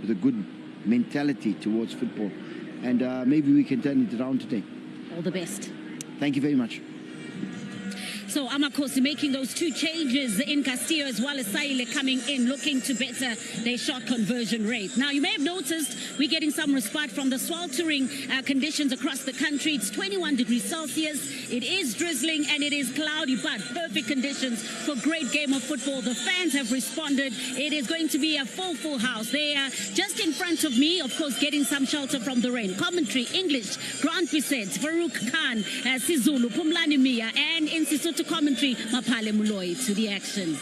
with a good mentality towards football. And maybe we can turn it around today. All the best. Thank you very much. So Amakosi making those two changes in Castillo as well as Saile coming in, looking to better their shot conversion rate. Now, you may have noticed we're getting some respite from the sweltering conditions across the country. It's 21 degrees Celsius. It is drizzling and it is cloudy, but perfect conditions for a great game of football. The fans have responded. It is going to be a full house. They are just in front of me, of course, getting some shelter from the rain. Commentary, English, Grant Bissett, Farouk Khan, Sizulu, Pumlani Mia, and in Sisotho commentary, Mapale Muloi to the action.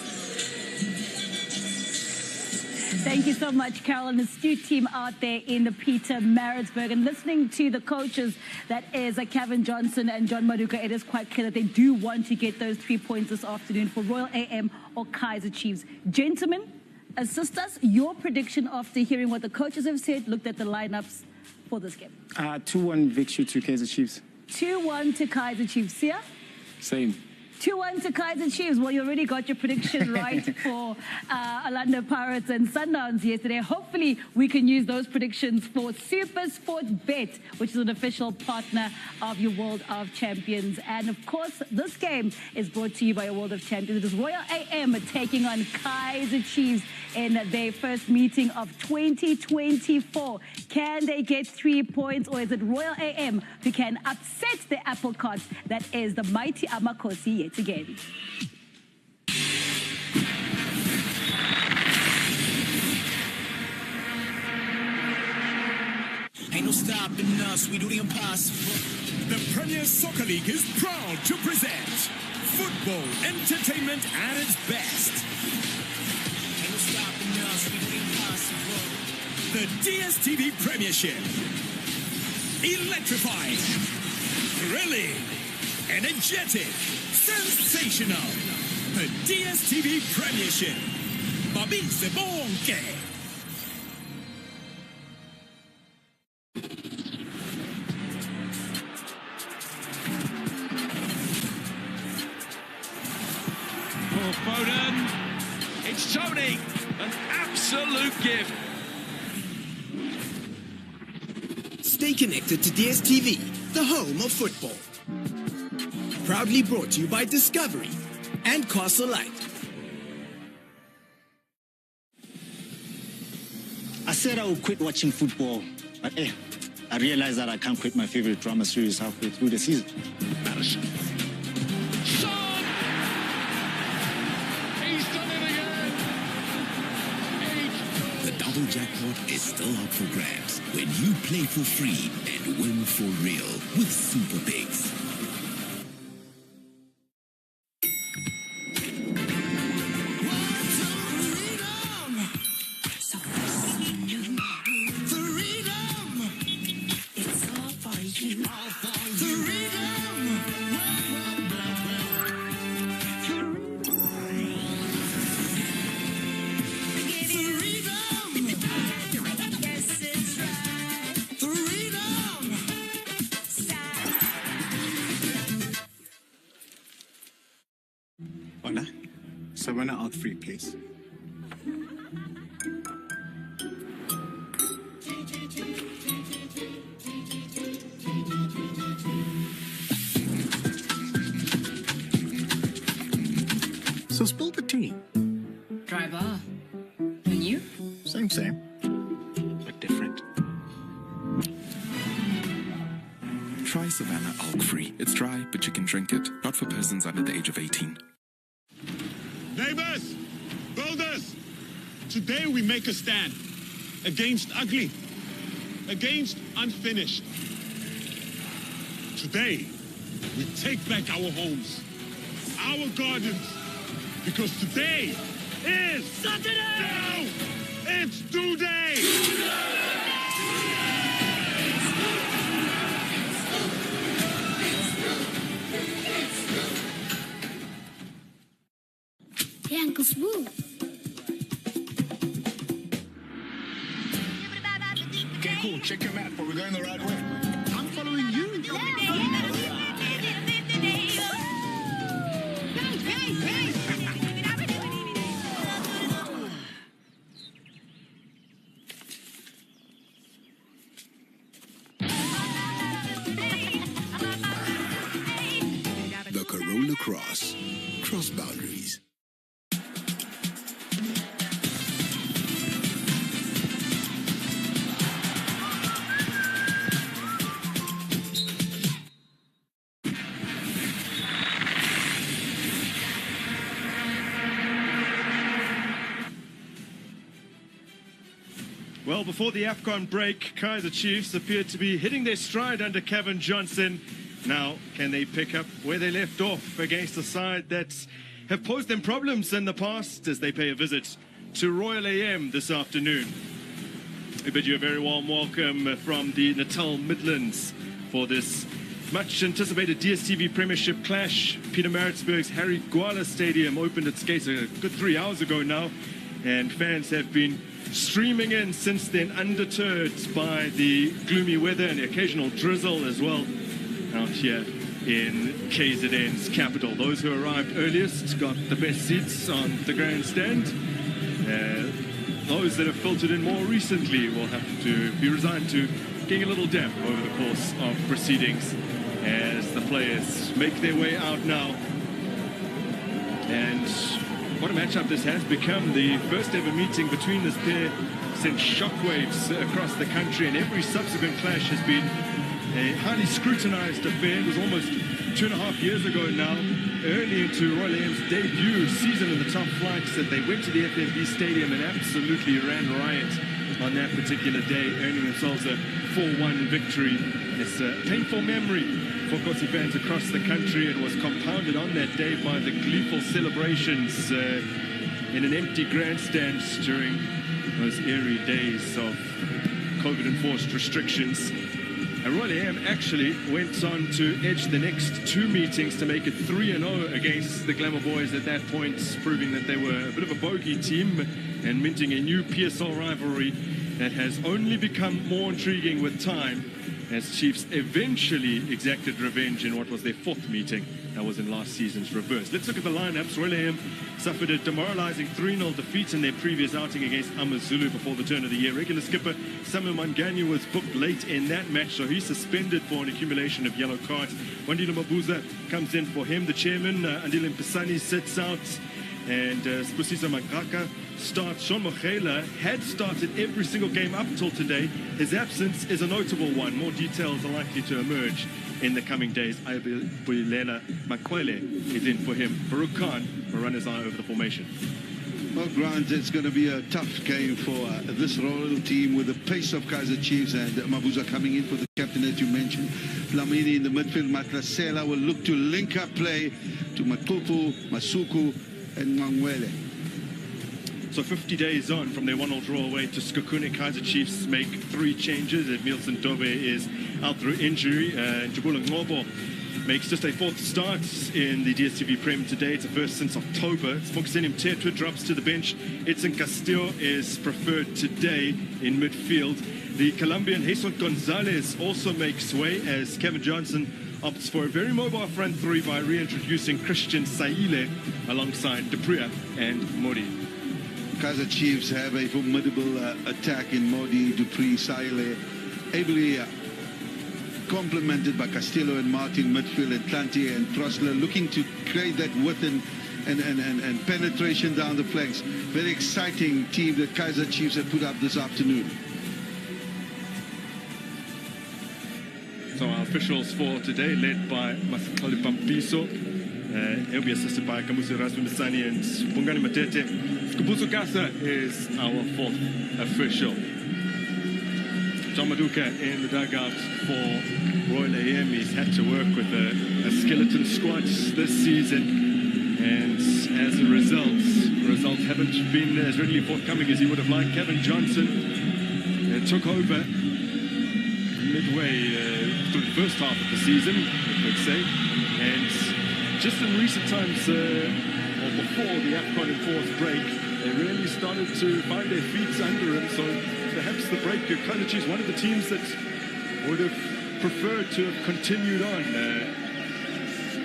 Thank you so much, Carol, and the astute team out there in the Peter Maritzburg. And listening to the coaches, that is Kevin Johnson and John Maduka, it is quite clear that they do want to get those 3 points this afternoon for Royal AM or Kaizer Chiefs. Gentlemen, assist us. Your prediction after hearing what the coaches have said, looked at the lineups for this game. 2-1 victory to Kaizer Chiefs. 2-1 to Kaizer Chiefs. Sia? Same. 2-1 to Kaizer Chiefs. Well, you already got your prediction right for Orlando Pirates and Sundowns yesterday. Hopefully, we can use those predictions for Super Sport Bet, which is an official partner of your World of Champions. And of course, this game is brought to you by your World of Champions. It is Royal AM taking on Kaizer Chiefs in their first meeting of 2024. Can they get 3 points, or is it Royal AM who can upset the apple cart that is the mighty Amakosi yet again? Ain't no stopping us, we do the impossible. The Premier Soccer League is proud to present football entertainment at its best. Ain't no stopping us, we do the impossible. The DSTV Premiership. Electrifying, thrilling, energetic, sensational. The DSTV Premiership. Bobby Sebonke. Foden, it's Tony, an absolute gift. Stay connected to DSTV, the home of football. Proudly brought to you by Discovery and Castle Light. I said I would quit watching football, but I realized that I can't quit my favorite drama series halfway through the season. Madison. Double jackpot is still up for grabs when you play for free and win for real with Super Pigs. Savannah out free, please. So spill the tea. Driver. And you? Same, but different. Try Savannah Alk Free. It's dry, but you can drink it. Not for persons under the age of 18. Neighbors, builders, today we make a stand against ugly, against unfinished. Today, we take back our homes, our gardens, because today is Saturday! No, it's Do Day! Hey, Uncle Smooth. Okay, cool. Check your map. Are we going the right way? I'm following you. across boundaries. Well, before the AFCON break, Kaizer Chiefs appeared to be hitting their stride under Kevin Johnson. Now, can they pick up where they left off against a side that have posed them problems in the past as they pay a visit to Royal AM this afternoon? We bid you a very warm welcome from the Natal Midlands for this much anticipated DStv Premiership clash. Pietermaritzburg's Harry Gwala Stadium opened its gates a good 3 hours ago now, and fans have been streaming in since then, undeterred by the gloomy weather and the occasional drizzle as well out here in KZN's capital. Those who arrived earliest got the best seats on the grandstand. Those that have filtered in more recently will have to be resigned to getting a little damp over the course of proceedings as the players make their way out now. And what a matchup this has become. The first ever meeting between this pair sent shockwaves across the country, and every subsequent clash has been a highly scrutinized affair. It was almost 2.5 years ago now, early into Royal AM's debut season in the top flights, that they went to the FNB Stadium and absolutely ran riot on that particular day, earning themselves a 4-1 victory. It's a painful memory for Kosi fans across the country. It was compounded on that day by the gleeful celebrations in an empty grandstand during those eerie days of COVID-enforced restrictions. And Royal AM actually went on to edge the next 2 meetings to make it 3-0 against the Glamour Boys at that point, proving that they were a bit of a bogey team and minting a new PSL rivalry that has only become more intriguing with time, as Chiefs eventually exacted revenge in what was their 4th meeting. That was in last season's reverse. Let's look at the lineups. Royal AM suffered a demoralizing 3-0 defeat in their previous outing against AmaZulu before the turn of the year. Regular skipper Samuel Manganyu was booked late in that match, so he's suspended for an accumulation of yellow cards. Wandile Mabuza comes in for him. The chairman, Andile Mpisani, sits out, and Spusisa Magaka starts. Sean Mochela had started every single game up till today. His absence is a notable one. More details are likely to emerge in the coming days. Ayabulela Makwele is in for him. Farouk Khan will run his eye over the formation. Well, Grant, it's going to be a tough game for this Royal team with the pace of Kaizer Chiefs and Mabuza coming in for the captain, as you mentioned. Flamini in the midfield. Matrasela will look to link up play to Matupu, Masuku and Mangwele. So 50 days on from their 1-0 draw away to Skokune, Kaizer Chiefs make 3 changes. Emilson Dobe is out through injury. Jabula Ngobo makes just a 4th start in the DStv Prem today. It's the first since October. Smokiseni Mtetwa drops to the bench. Edson Castillo is preferred today in midfield. The Colombian Jesus Gonzalez also makes way as Kevin Johnson opts for a very mobile front 3 by reintroducing Christian Saile alongside Dupria and Modi. Kaizer Chiefs have a formidable attack in Modi, Dupree, Saile, ably complemented by Castillo and Martin midfield, and Tlante and Trosler looking to create that width and penetration down the flanks. Very exciting team that Kaizer Chiefs have put up this afternoon. So our officials for today, led by Masikali Pampiso, he'll be assisted by Kamusi Rasmumisani and Pungani Matete. Skubuzu Gasa is our 4th official. John Maduka in the dugout for Royal AM. He's had to work with a skeleton squad this season, and as a result, results haven't been as readily forthcoming as he would have liked. Kevin Johnson took over midway through the first half of the season, we could say, and just in recent times, or before the AFCON enforced break, they really started to find their feet under him. So perhaps the break, Kaizer Chiefs, one of the teams that would have preferred to have continued on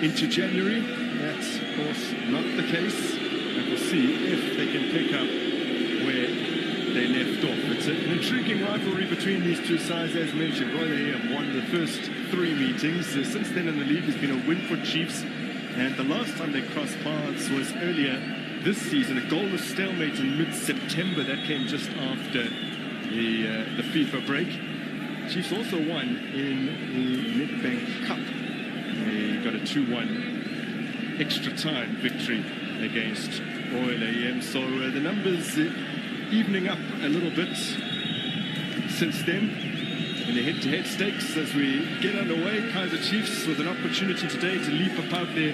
into January. That's, of course, not the case. And we'll see if they can pick up where they left off. It's an intriguing rivalry between these two sides, as mentioned. Royal AM won the first 3 meetings. Since then in the league, there's been a win for Chiefs And the last time they crossed paths was earlier this season, a goalless stalemate in mid-September. That came just after the FIFA break. Chiefs also won in the Nedbank Cup. They got a 2-1 extra time victory against Royal AM. So the numbers evening up a little bit since then in the head-to-head stakes as we get underway. Kaizer Chiefs with an opportunity today to leap above their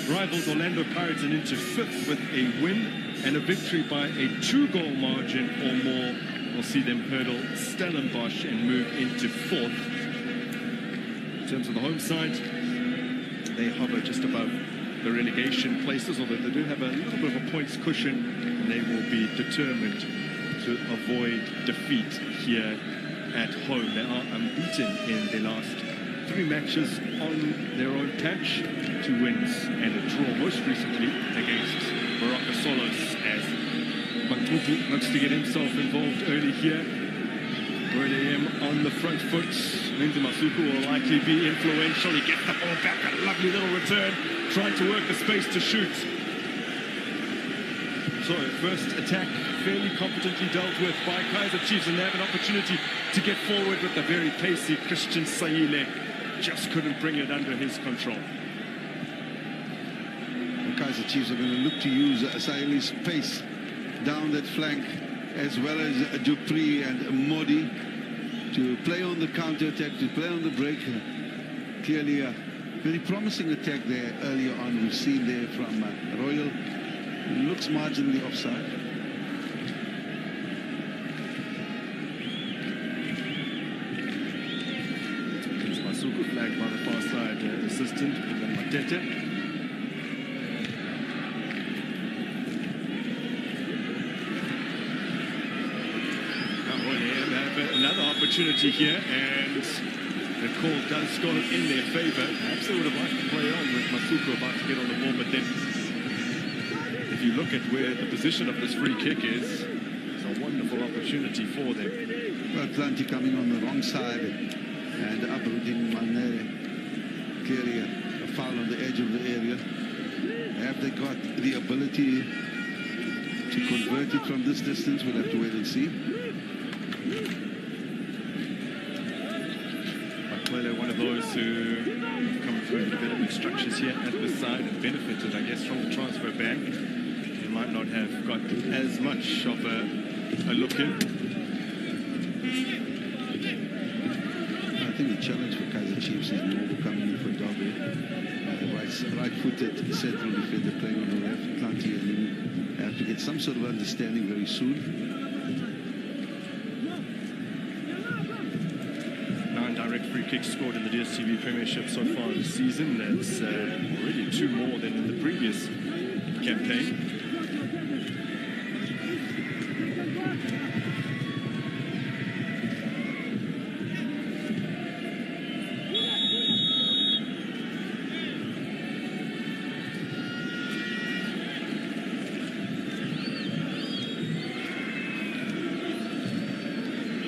rivals Orlando Pirates and into 5th with a win and a victory by a 2-goal margin or more. We'll see them hurdle Stellenbosch and move into 4th. In terms of the home side, they hover just above the relegation places, although they do have a little bit of a points cushion, and they will be determined to avoid defeat here at home. They are unbeaten in their last 3 matches on their own patch, 2 wins and a draw, most recently against Baraka Solos, as Mantupu looks to get himself involved early here. Royal AM on the front foot. Menzi Masuku will likely be influential. He gets the ball back, a lovely little return, trying to work the space to shoot. So first attack fairly competently dealt with by Kaizer Chiefs, and they have an opportunity to get forward with the very pacey Christian Saile. Just couldn't bring it under his control. The Kaizer Chiefs are going to look to use Saile's pace down that flank, as well as Dupree and Modi, to play on the counter-attack, to play on the break. Clearly a very promising attack there earlier on. We've seen there from Royal. Looks marginally offside. It's Masuku flagged by the far side assistant, and then Matete. Another opportunity here, and the call does go in their favor. Perhaps they would have liked to play on with Masuku about to get on the ball, but then if you look at where the position of this free kick is, it's a wonderful opportunity for them. Well, Atlantic coming on the wrong side and uprooting Manere. Clearly a foul on the edge of the area. Have they got the ability to convert it from this distance? We'll have to wait and see. One of those who come through the development structures here at the side and benefited, I guess, from the transfer ban. He might not have got as much of a look in. I think the challenge for Kaizer Chiefs is more coming in for Derby. Right-footed central defender playing on the left. Atlantic and have to get some sort of understanding very soon. Free kicks scored in the DSTV Premiership so far this season. That's already 2 more than in the previous campaign.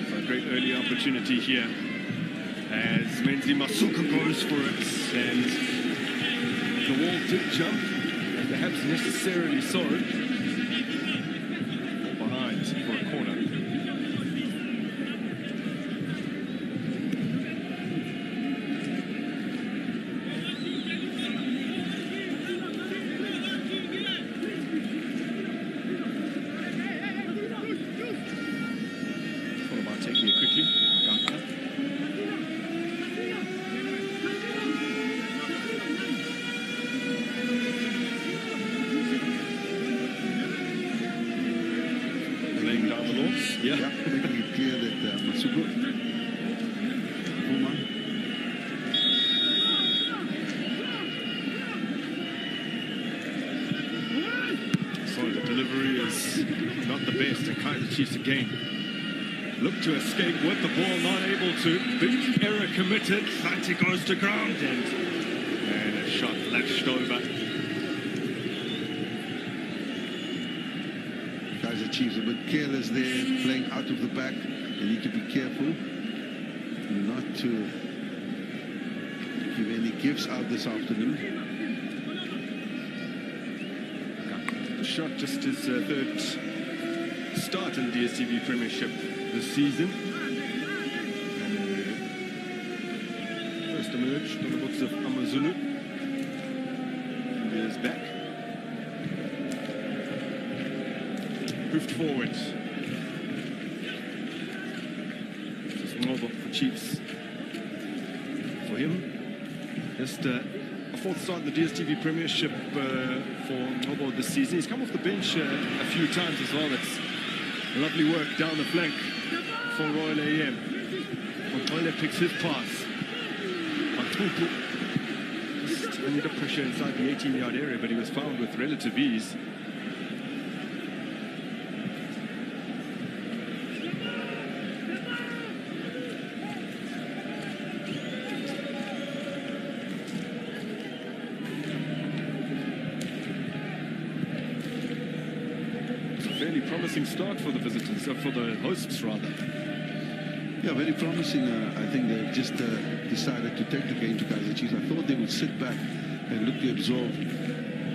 So a great early opportunity here, as Menzi Masuku goes for it, and the wall did jump, and perhaps necessarily so, behind for a corner. What about taking it quickly? Yeah, making it clear that Masuku, Puma. So the delivery is not the best, and Kaizer Chiefs again look to escape with the ball, not able to. Big error committed. Santi goes to ground, and a shot lashed over. Kaizer Chiefs a bit careless there, playing out of the back. They need to be careful not to give any gifts out this afternoon. shot, just his third start in the DSTV Premiership this season. First emerged on the books of Amazulu years back. Moved forward. Just Ngobo for Chiefs. For him, just a fourth start in the DSTV Premiership for Ngobo this season. He's come off the bench a few times as well. That's lovely work down the flank for Royal AM. Montoya picks his pass. Matupu just under pressure inside the 18-yard area, but he was found with relative ease. Promising start for the visitors, for the hosts rather. Yeah, very promising. I think they've just decided to take the game to Kaizer Chiefs. I thought they would sit back and look to absorb,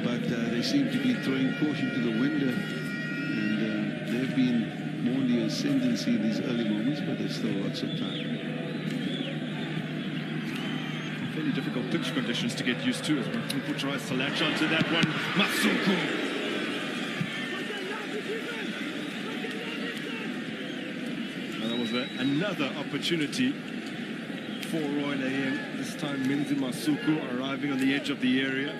but they seem to be throwing caution to the wind, and they've been more on the ascendancy in these early moments, but there's still lots of time. Fairly difficult pitch conditions to get used to as Matupu tries to latch onto that one. Masuku. Another opportunity for Royal AM. This time Menzi Masuku arriving on the edge of the area.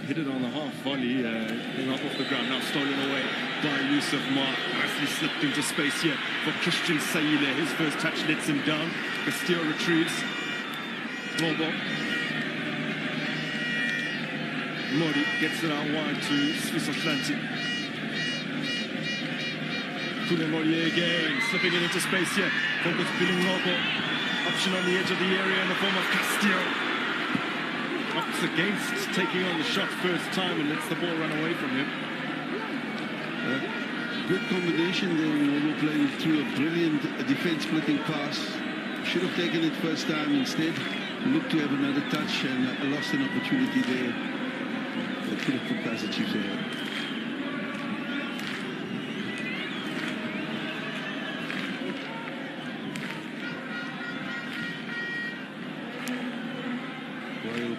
Hit it on the half volley, came up off the ground, now stolen away by Yusuf Ma. Nicely slipped into space here for Christian Saile. His first touch lets him down. Castillo retrieves. Ngobo. Modi gets it out wide to Sfiso Slanti. Kunemori again, slipping it into space here. Focus Ngobo. Option on the edge of the area in the form of Castillo. Opts against taking on the shot first time and lets the ball run away from him. Good combination there. Ngobo playing through a brilliant defense-splitting pass. Should have taken it first time. Instead, looked to have another touch and lost an opportunity there. That could have put Kaizer Chiefs ahead.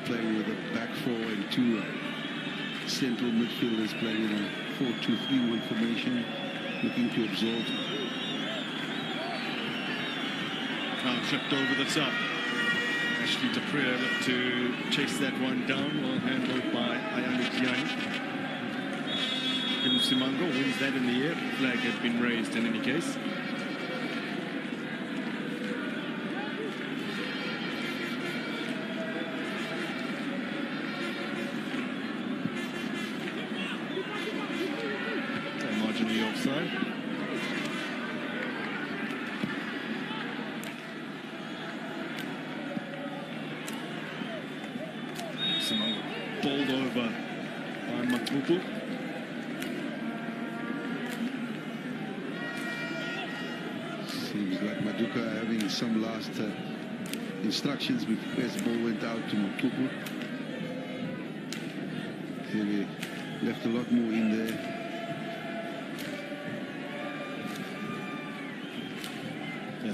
Playing with a back four and two central midfielders playing in a 4-2-3-1 formation, looking to absorb. Now flipped over the top. Ashley Dupre looked to chase that one down, well handled by Ayana Kiani. Simango wins that in the air. Flag has been raised in any case. Offside. Simango bowled over by Matupu. Seems like Maduka having some last instructions before the ball went out to Matupu. He left a lot more in there.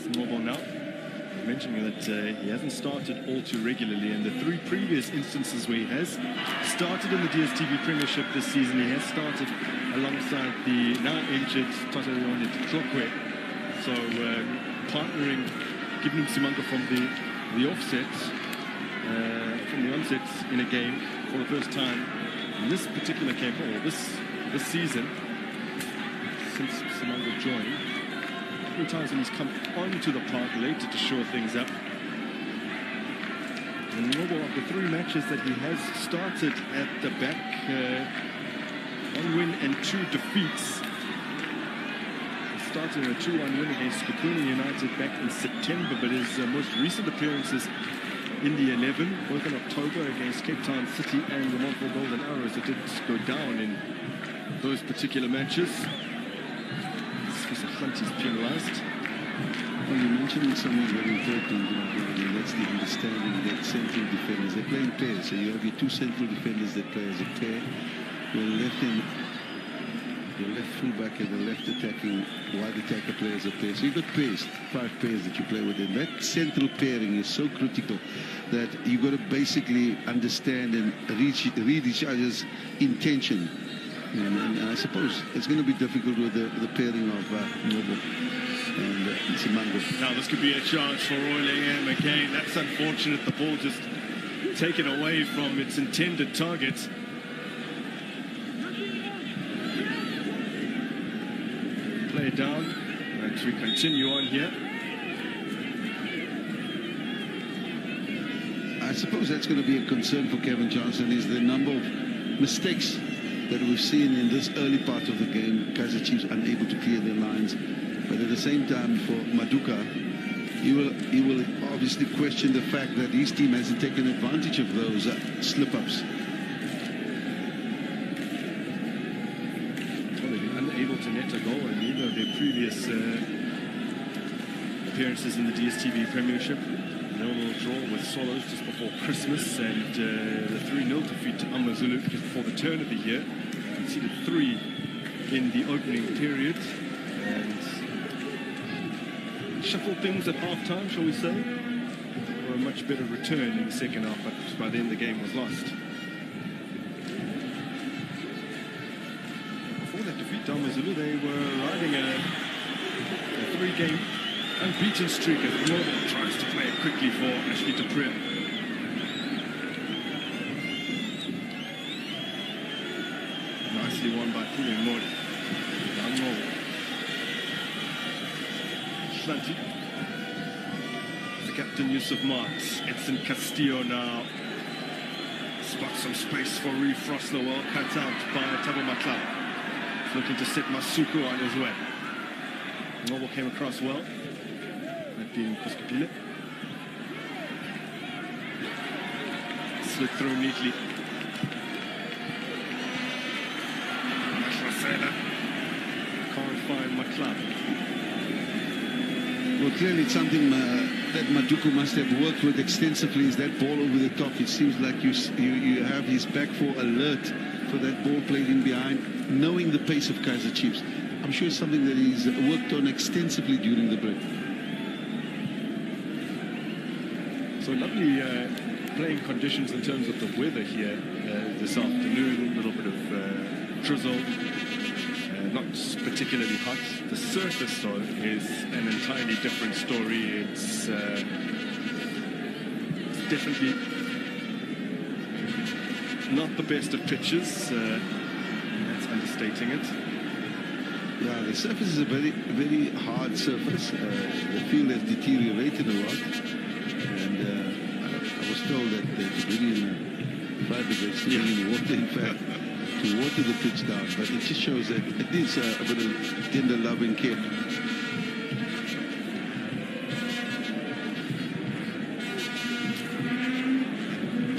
Ngobo now, mentioning that he hasn't started all too regularly, and the three previous instances where he has started in the DSTV Premiership this season, he has started alongside the now injured Totalione Tlokwe. So partnering, giving Simango from the offsets, from the onsets in a game for the first time in this particular campaign, or this season, since Simango joined. Many times when he's come onto the park later to shore things up. And Ngobo, of the three matches that he has started at the back, 1 win and 2 defeats. He started a 2-1 win against Kukuni United back in September, but his most recent appearances in the 11, both in October against Cape Town City and the Montfort Golden Arrows, that did go down in those particular matches. He's penalized. Well, you mentioned something very important, and that's the understanding that central defenders, they're playing pairs, so you have your two central defenders that play as a pair, your left fullback and the left attacking wide attacker players up there. So you've got pairs, 5 pairs that you play within. That central pairing is so critical that you've got to basically understand and read each other's intention. And I suppose it's going to be difficult with the pairing of Noble and Simango. Now this could be a chance for Royal AM again. That's unfortunate. The ball just taken away from its intended target. Play down and we continue on here. I suppose that's going to be a concern for Kevin Johnson, is the number of mistakes that we've seen in this early part of the game. Kaizer Chiefs unable to clear their lines, but at the same time for Maduka, he will obviously question the fact that his team hasn't taken advantage of those slip-ups. Well, they've been unable to net a goal in either of their previous appearances in the DSTV Premiership. 0-0 draw with Swallows just before Christmas, and the 3-0 defeat to AmaZulu just before the turn of the year. Conceded 3 in the opening period, and shuffled things at half-time, shall we say, for a much better return in the second half, but by then the game was lost. Before that defeat to AmaZulu, they were riding a 3-game unbeaten streak as Normal tries to play it quickly for Ashley Dupree. Nicely won by Pule Mori. Now Normal. Shanti. The captain Yusuf Marks. Edson Castillo now. Spots some space for Reeve Frosler. Well cut out by Tabo Matla. He's looking to set Masuku on his way. Normal came across well. That being Kuskapile. Slid through neatly. Can't find McLeod. Well, clearly it's something that Maduku must have worked with extensively, is that ball over the top. It seems like you have his back four alert for that ball played in behind, knowing the pace of Kaizer Chiefs. I'm sure it's something that he's worked on extensively during the break. So lovely playing conditions in terms of the weather here this afternoon. A little bit of drizzle, not particularly hot. The surface, though, is an entirely different story. It's definitely not the best of pitches. That's understating it. Yeah, the surface is a very, very hard surface. The field has deteriorated a lot. And I was told that to bring in fire brigades to bring in water, in fact, to water the pitch down. But it just shows that it needs a bit of tender love and care.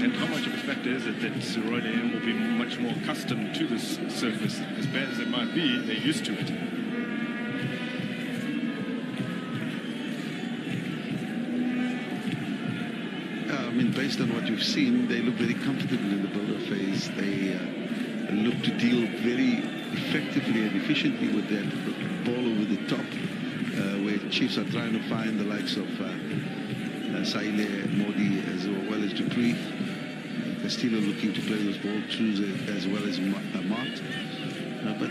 And how much of a factor is it that Royal AM will be much more accustomed to this surface? As bad as it might be, they're used to it. I mean, based on what you've seen, they look very comfortable in the build-up phase. They look to deal very effectively and efficiently with that ball over the top, where Chiefs are trying to find the likes of Saile, Modi, as well as Dupree. Castillo looking to play those ball throughs as well as Mart. But,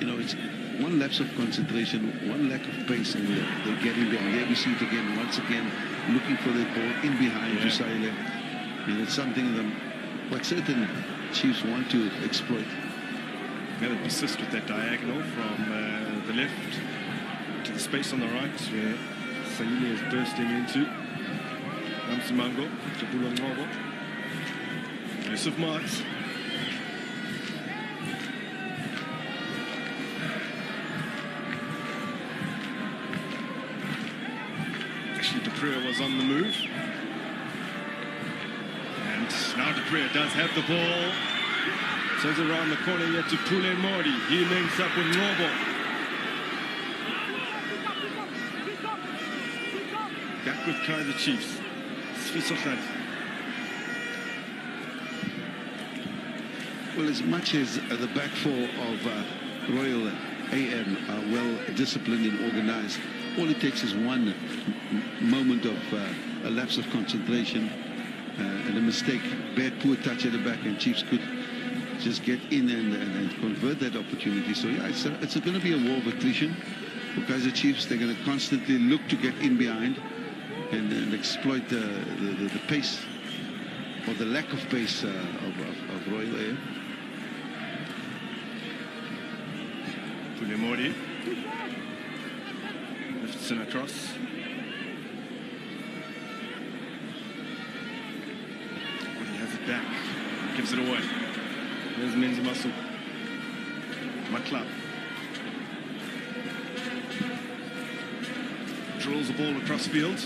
you know, it's one lapse of concentration, one lack of pace, and they're getting there. There we see it again, once again, looking for that ball in behind to Saile. And it's something that quite certain Chiefs want to exploit. Got to persist with that diagonal from the left to the space on the right, where Saile is bursting into. Namsimango, Jabula Ngobo. Yusuf Marks. Actually, Dupree was on the move. And now Dupree does have the ball. Turns around the corner yet to Pule Mori. He links up with Ngobo. Back with Kaizer Chiefs. Svisochad. Well, as much as the back four of Royal AM are well disciplined and organized, all it takes is one moment of a lapse of concentration and a mistake, bad, poor touch at the back, and Chiefs could just get in and convert that opportunity. So, yeah, it's going to be a war of attrition for Kaizer Chiefs. They're going to constantly look to get in behind and exploit the pace or the lack of pace of Royal AM. Fulimori lifts in across. When he has it back, gives it away. There's Menzi Muscle. Maklab drills the ball across field.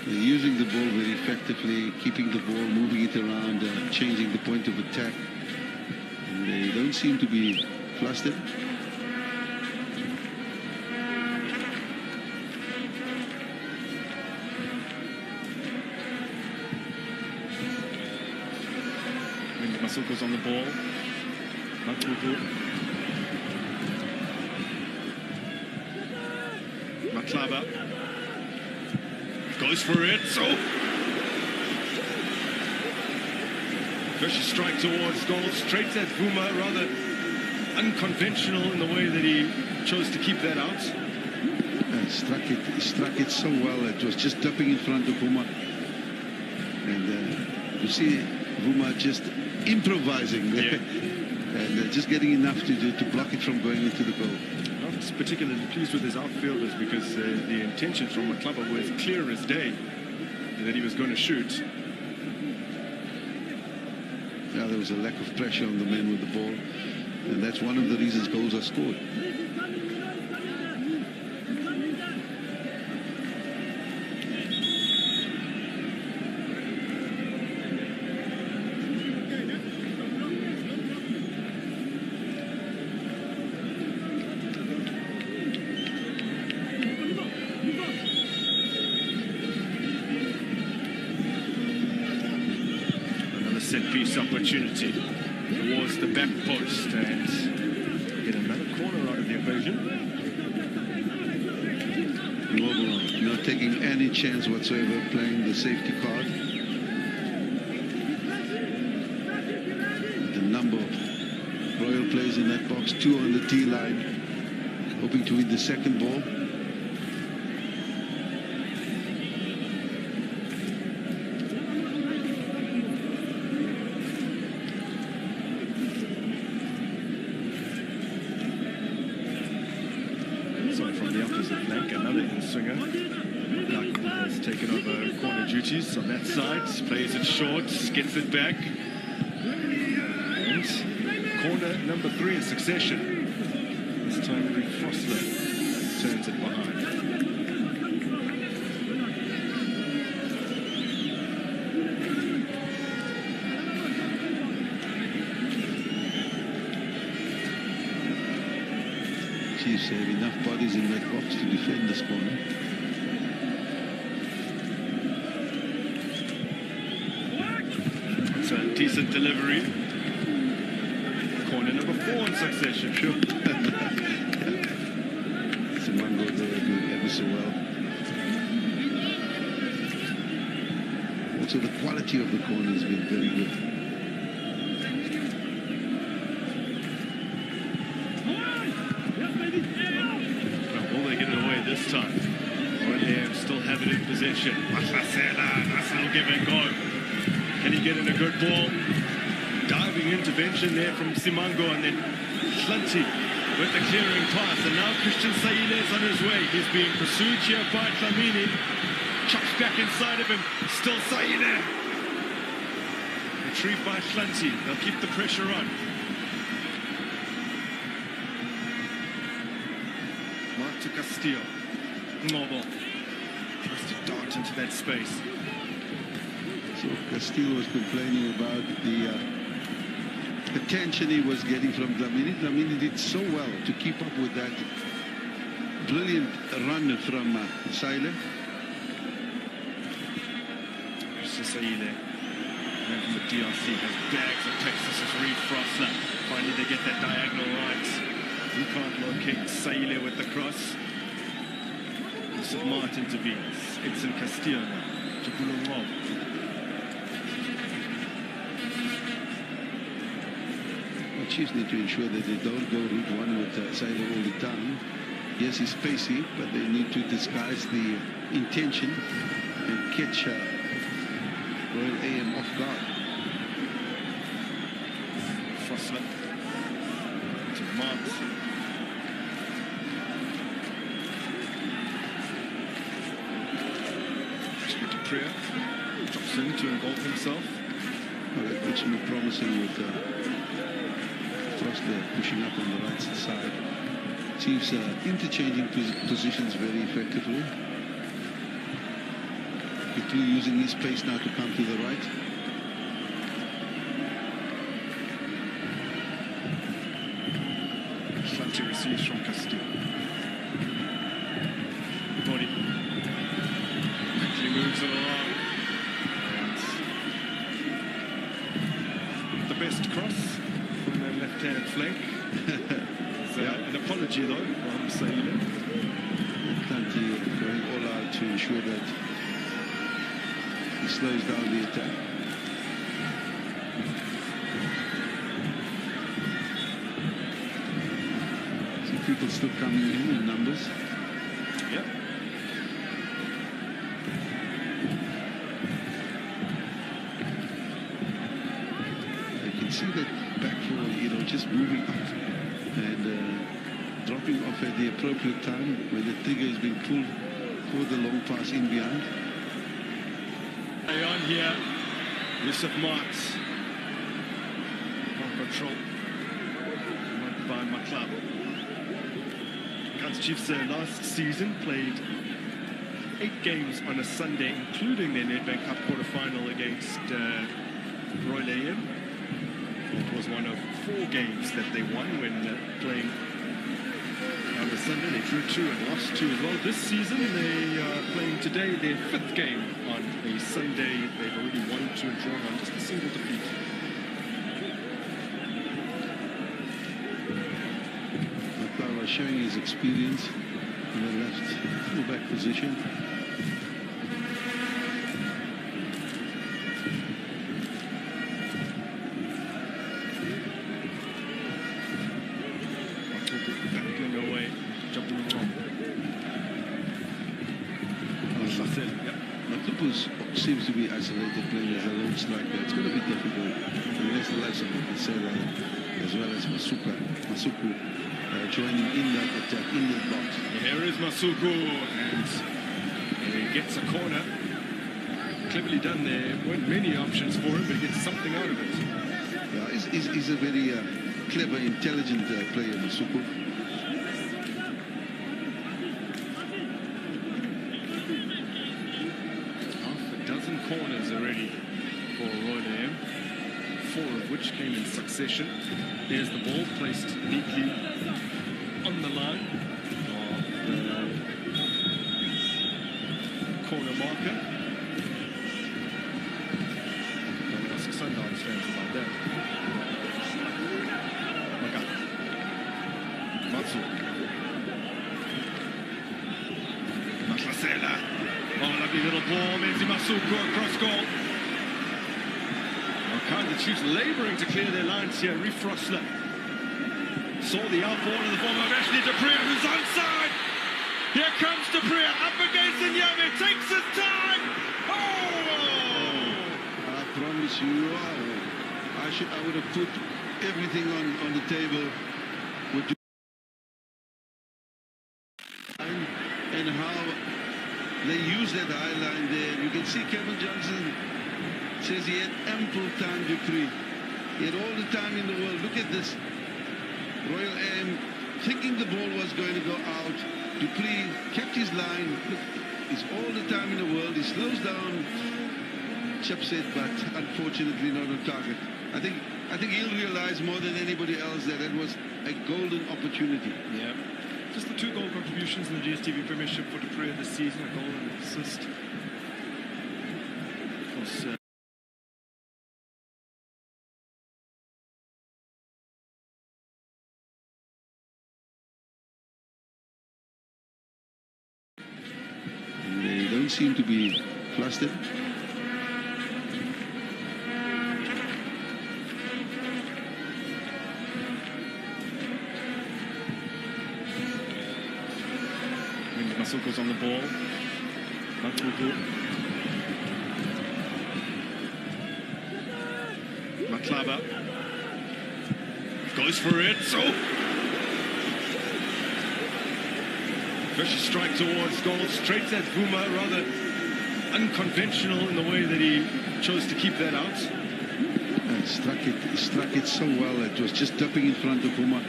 They're using the ball very effectively, keeping the ball, moving it around, changing the point of attack. And they don't seem to be flustered. Masuko's on the ball. Makudu. Maklaba goes for it. So vicious strike towards goal, straight at Vuma. Rather unconventional in the way that he chose to keep that out. Struck it so well. It was just dumping in front of Vuma, and you see Vuma just improvising there, and just getting enough to block it from going into the goal. Not particularly pleased with his outfielders because the intentions from Maklaba were as clear as day that he was going to shoot. Yeah, there was a lack of pressure on the men with the ball, and that's one of the reasons goals are scored. Set-piece opportunity towards the back post and get another corner out of the equation. Noble not taking any chance whatsoever, playing the safety card. The number of Royal players in that box, 2 on the T line, hoping to win the second ball. On that side, plays it short, gets it back, and corner number 3 in succession. This time Rick Frostler turns it behind. Chiefs have enough bodies in that box to defend this corner. Decent delivery. Corner number 4 in succession. Sure. Simango there doing ever so well. Also, the quality of the corner has been very good. Will they get it away this time? Royal still have it in possession. Nice little give and go. Can he get in a good ball? Diving intervention there from Simango, and then Hlanti with the clearing pass. And now Christian Saile is on his way. He's being pursued here by Dlamini. Chops back inside of him. Still Saile. Retrieved by Hlanti. They'll keep the pressure on. Mark to Castillo. Noble tries to dart into that space. So Castillo was complaining about the attention he was getting from Dlamini. Dlamini did so well to keep up with that brilliant run from Saile. Saile, and from the DRC, has bags of pace. This is Reed Frosler. Finally, they get that diagonal right. We can't locate Saile with the cross. Yusuf Mart intervenes. Edson Castillo now. Tukulungo. The Chiefs need to ensure that they don't go route one with Saile all the time. Yes, he's pacey, but they need to disguise the intention and catch Royal AM off guard. Frosler to Mart. Ashby to Priya. Drops in to involve himself. Well, that looks more promising with Frosler pushing up on the right side. Chiefs interchanging positions very effectively. Quickly using his pace now to come to the right. Shanti receives from Castillo. Body. Quickly moves it along. And the best cross from the left-hand flank. An apology though from Saile. Shanti going all out to ensure that he slows down the attack. See people still coming in numbers. Yep. You can see that back four, just moving up and dropping off at the appropriate time when the trigger is being pulled for the long pass in behind. On here, Yusuf Mart on control by McLeod. Kaizer Chiefs last season played 8 games on a Sunday, including their Nedbank Cup quarter-final against Royal AM. It was one of 4 games that they won when playing on the Sunday. They drew 2 and lost 2 as well. This season they are playing today their 5th game on a Sunday. They've already won 2 and drawn 1, just a single defeat. McLeod showing his experience in the left fullback position. Seems to be isolated, playing as a lone striker. It's going to be difficult unless the likes of Kaizer as well as Masuku joining in that attack, in that box. Here is Masuku, and he gets a corner. Cleverly done there. Weren't many options for him, but he gets something out of it. Yeah, he's a very clever, intelligent player, Masuku. Corners already for Royal AM, 4 of which came in succession. There's the ball placed neatly on the line of the corner marker. Don't ask Sundowns fans about that. Matsu. Maklasela. Oh, lovely little ball, Menzi Masuku across goal. Kaizer Chiefs labouring to clear their lines here. Reef Frosler saw the out ball in the form of Ashley de Priya, who's onside. Here comes de Priya up against Inyame, takes his time. Oh! I promise you, I would have put everything on the table. And how they use that high line there. You can see Kevin Johnson says he had ample time to create. He had all the time in the world. Look at this. Royal AM thinking the ball was going to go out. Dupree kept his line. Look, he's all the time in the world. He slows down. Chipset, but unfortunately not on target. I think he'll realize more than anybody else that it was a golden opportunity. Yeah. Just the 2 goal contributions in the DSTV Premiership for Dupree this season, a goal and an assist. Of course, they don't seem to be flustered. Masuko's on the ball. Maklaba goes for it. So vicious strike towards goal, straight at Vuma, rather unconventional in the way that he chose to keep that out. And struck it so well. It was just dumping in front of Vuma,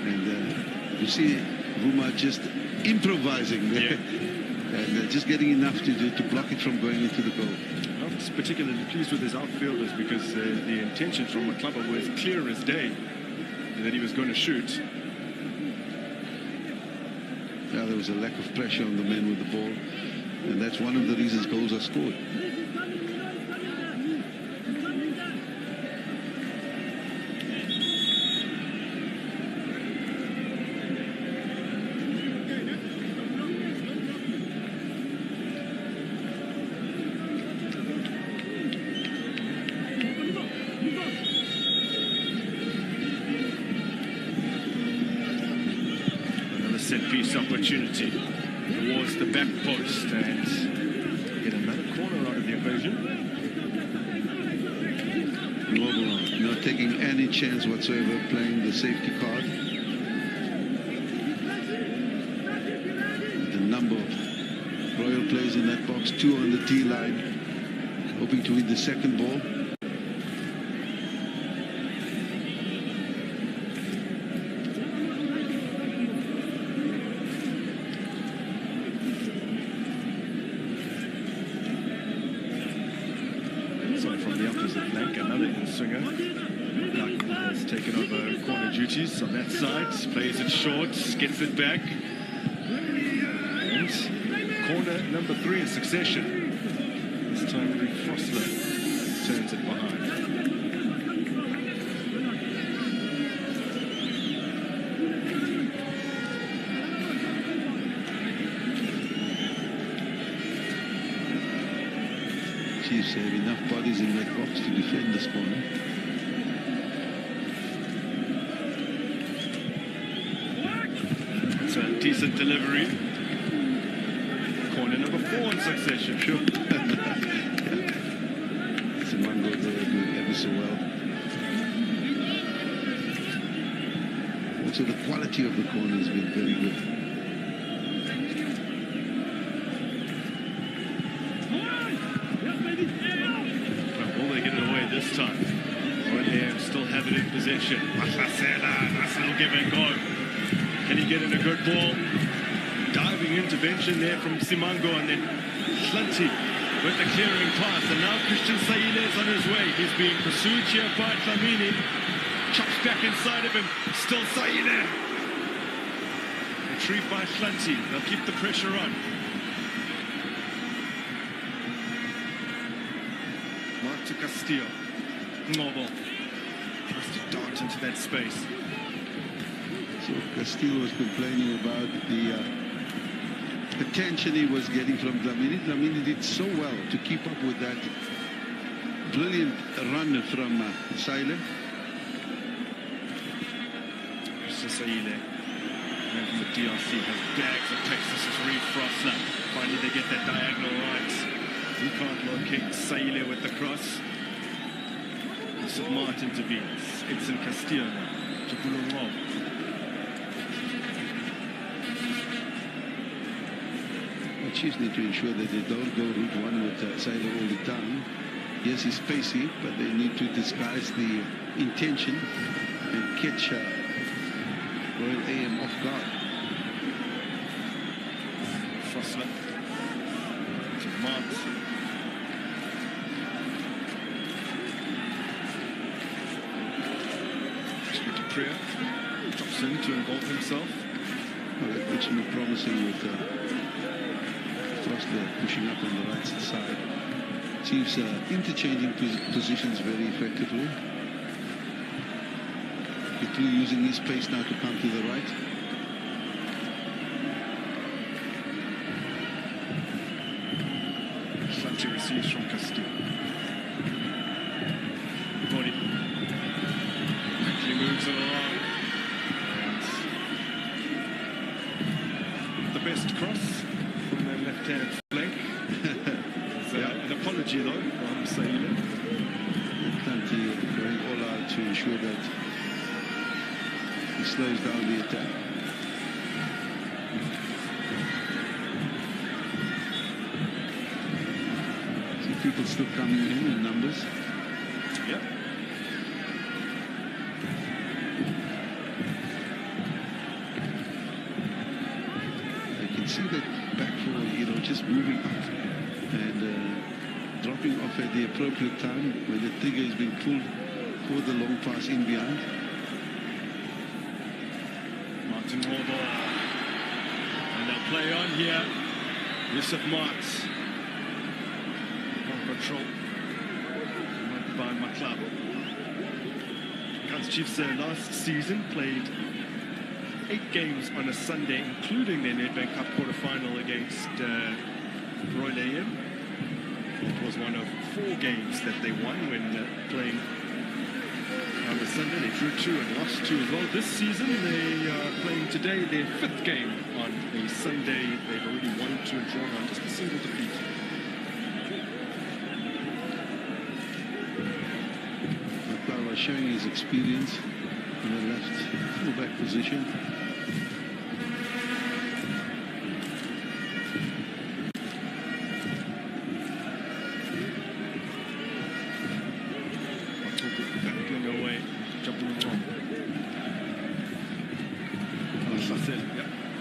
and you see Vuma just improvising there, and just getting enough to block it from going into the goal. I'm particularly pleased with his outfielders because the intention from Maklaba was clear as day that he was going to shoot. Yeah, there was a lack of pressure on the men with the ball, and that's one of the reasons goals are scored. Set-piece opportunity towards the back post and get another corner out of the equation. Global not taking any chance whatsoever, playing the safety card. The number of Royal players in that box, 2 on the tee line, hoping to win the second ball. From the opposite flank, another in-swinger. Has taken over corner duties on that side, plays it short, gets it back. And corner number 3 in succession. This time Rick Frosler turns it behind. Chiefs have enough bodies in that box to defend this corner. It's a decent delivery. Corner number 4 in succession. Sure. Simango there doing ever so well. Also, the quality of the corner has been very good. This time, William still have it in possession. Nice little give and go. Can he get in a good ball? Diving intervention there from Simango, and then Hlanti with the clearing pass. And now Christian Saile is on his way. He's being pursued here by Dlamini. Chops back inside of him. Still Saile. Retrieved by Hlanti. They'll keep the pressure on. Mark to Castillo. Noble tries to dart into that space. So Castillo was complaining about the attention he was getting from Dlamini. Dlamini did so well to keep up with that brilliant run from Saile. Christian Saile, man from the DRC, has bags of pace. This is Reed Frosler. Finally they get that diagonal right. Who can't locate Saile with the cross? St. Martin intervenes. Edson Castillo now. Chapulon. The Chiefs need to ensure that they don't go route 1 with Saile all the time. Yes, he's pacey, but they need to disguise the intention and catch Royal AM off guard. Frosler to Mart. Drops in to involve himself. Well, it looks more promising with Frosler pushing up on the right side. Chiefs interchanging positions very effectively. Dupree using his pace now to come to the right. Santi receives from Castillo. Body. Actually moves it along. And the best cross from the left-hand flank. An apology though from Saile. Santi going all out to ensure that he slows down the attack. People still coming in numbers. Yep. I can see that back four, just moving up and dropping off at the appropriate time when the trigger is being pulled for the long pass in behind. Martin Morball. And they'll play on here. Yusuf Martz. Control by my club. Kaizer Chiefs last season played 8 games on a Sunday, including their Nedbank Cup quarter-final against Royal AM. It was one of 4 games that they won when playing on the Sunday. They drew 2 and lost 2 as well. This season they are playing today their 5th game on a Sunday. They've already won 2 and drawn on just a single defeat. Showing his experience in the left fullback position. Battling away, jumping wrong.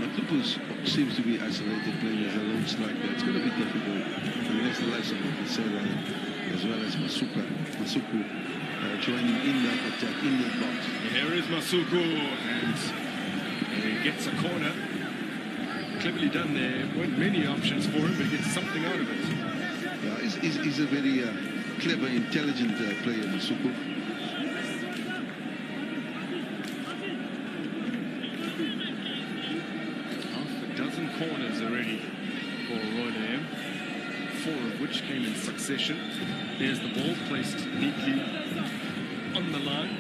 Matupu seems to be isolated, playing as a lone striker. It's going to be difficult unless the likes of Kaizer as well as Masuku joining in that attack, in that box. Here is Masuku, and he gets a corner. Cleverly done there. Weren't many options for him, but he gets something out of it. Yeah, he's a very clever, intelligent player, Masuku. Half a dozen corners already for Royal AM, 4 of which came in succession. There's the ball placed neatly on the line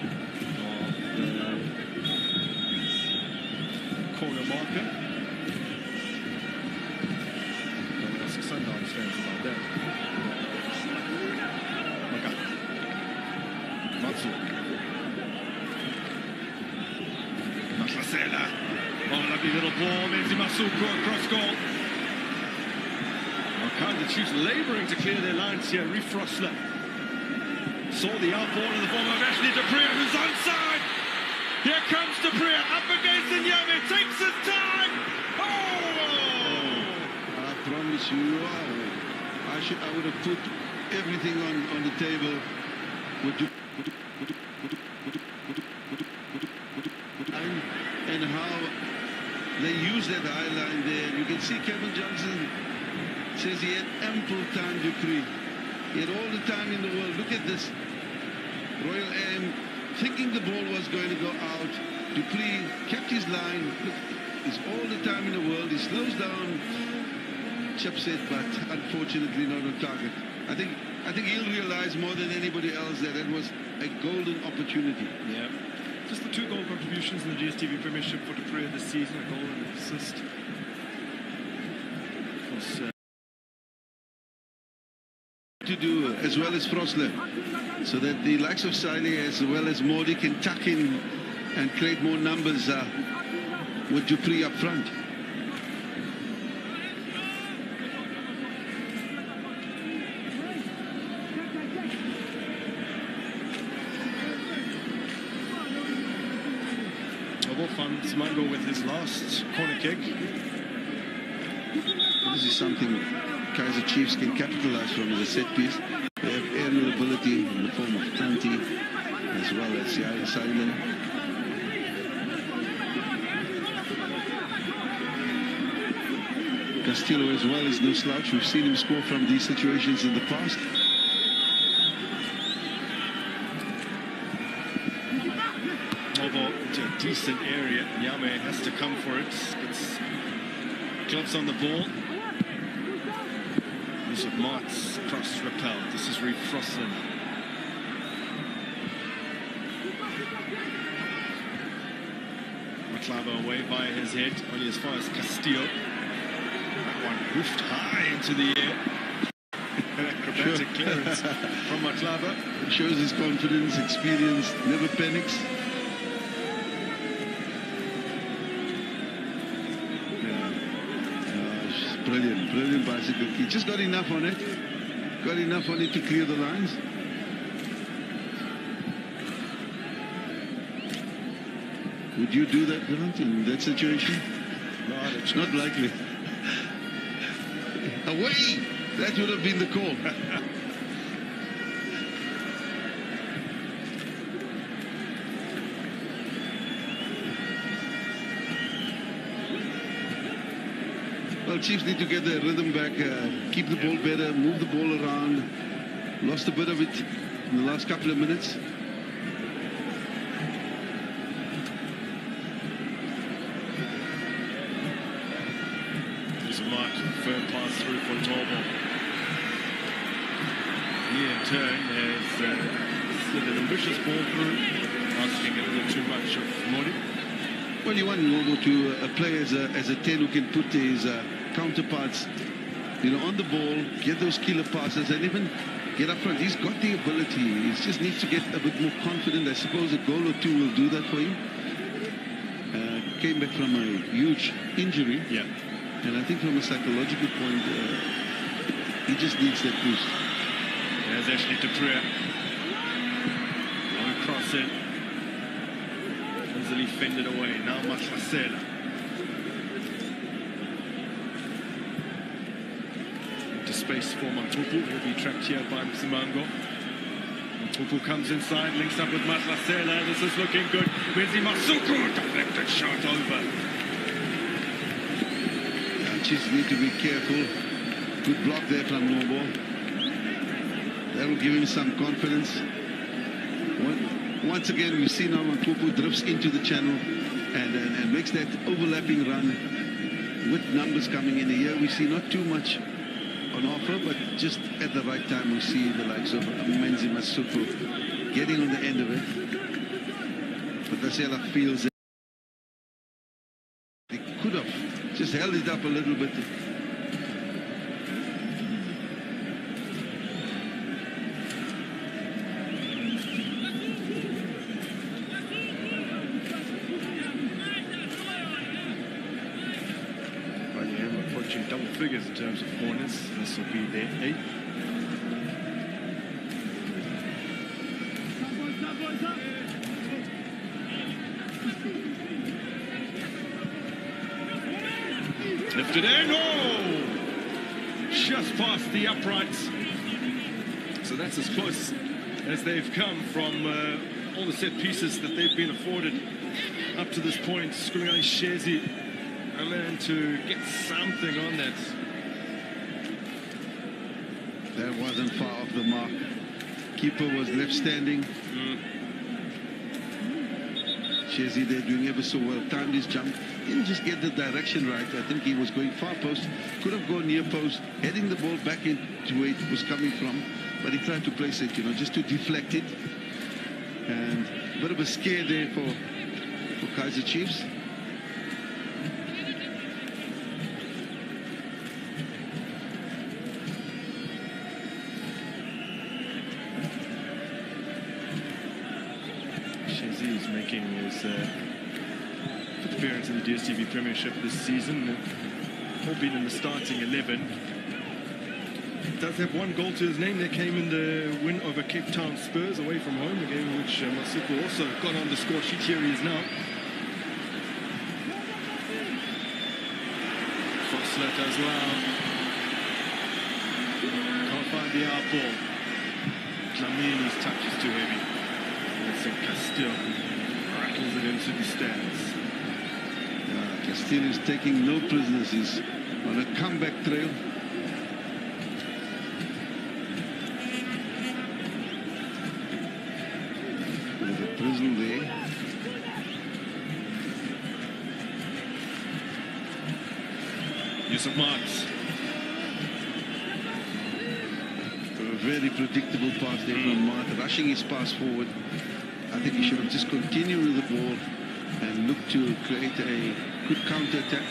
of the corner marker. Don't ask Sundowns fans about that. Okay. Matsu. Maklasela. Oh, lovely little ball. Menzi Masuku across goal. Kaizer Chiefs labouring to clear their lines here. Reef Frosler saw the out ball in the form of Ashley Dupree, who's onside. Here comes Dupree up against Nyame. Takes his time. Oh! I promise you, I would have put everything on the table. And how they use that high line there. You can see Kevin Johnson says he had ample time, Dupree. He had all the time in the world. Look at this. Royal AM thinking the ball was going to go out. Dupree kept his line. Look, he's all the time in the world. He slows down. Chipset, but unfortunately not on target. I think he'll realize more than anybody else that it was a golden opportunity. Yeah. Just the 2 goal contributions in the GSTV Premiership for Dupree this season, a goal and an assist. Of course, to do as well as Frosler, so that the likes of Saile as well as Modi can tuck in and create more numbers with Dupree up front. Simango with his last corner kick. This is something Kaizer Chiefs can capitalize from as a set piece. They have aerial ability in the form of Tanti as well as Yaya Saile. Castillo as well is no slouch. We've seen him score from these situations in the past. Ball into a decent area. Nyame has to come for it. Gets gloves on the ball. Use of Mart's cross repel. This is Reeve Frostlin. Matlaba away by his head, only as far as Castillo. That one hoofed high into the air. Acrobatic clearance from Matlaba. Shows his confidence, experience, never panics. Brilliant, brilliant bicycle. He just got enough on it. Got enough on it to clear the lines. Would you do that, Grant, in that situation? No, it's not likely. Away! That would have been the call. Well, Chiefs need to get their rhythm back, keep the ball better, move the ball around. Lost a bit of it in the last couple of minutes. There's a mark, firm pass through for Noble. He in turn has slid an ambitious ball through, asking a little too much of Modi. Well, you want Noble to play as a 10 who can put his counterparts, on the ball, get those killer passes, and even get up front. He's got the ability. He just needs to get a bit more confident. I suppose a goal or two will do that for him. Came back from a huge injury. Yeah. And I think from a psychological point, he just needs that boost. There's Ashley Dupree. Long cross in. Easily fended away. Now Matlasela. Into space for Matupu. He'll be trapped here by Msimango. Matupu comes inside, links up with Matlasela. This is looking good. Wenzi Masuku. Deflected shot over. Chiefs need to be careful. Good block there from Noble. That will give him some confidence. Once again, we've seen how Matupu drifts into the channel and makes that overlapping run with numbers coming in here. We see not too much on offer, but just at the right time we see the likes of Menzi Masuku getting on the end of it. But Kasela feels that he could have just held it up a little bit. Double figures in terms of corners. This will be their 8th. Lifted in, oh! Just past the uprights. So that's as close as they've come from all the set pieces that they've been afforded up to this point. Skriniar Shezi, a man to get something on that. That wasn't far off the mark. Keeper was left standing. Shezi there doing ever so well. Timed his jump. Didn't just get the direction right. I think he was going far post. Could have gone near post. Heading the ball back into where it was coming from. But he tried to place it, just to deflect it. And a bit of a scare there for Kaizer Chiefs. Shezi making his appearance in the DStv Premiership this season, all been in the starting 11. Does have one goal to his name. That came in the win over Cape Town Spurs away from home, a game in which Masuku also got on the score sheet. Here he is now. Frostlet as well. Can't find the out ball. Dlamini's touch is too heavy. It's Castillo rattles it into the stands. Castillo is taking no prisoners. He's on a comeback trail. There's a drizzle there. Yusuf Marks. A very predictable pass there from Mark, rushing his pass forward. I think he should have just continued with the ball and looked to create a good counter-attack.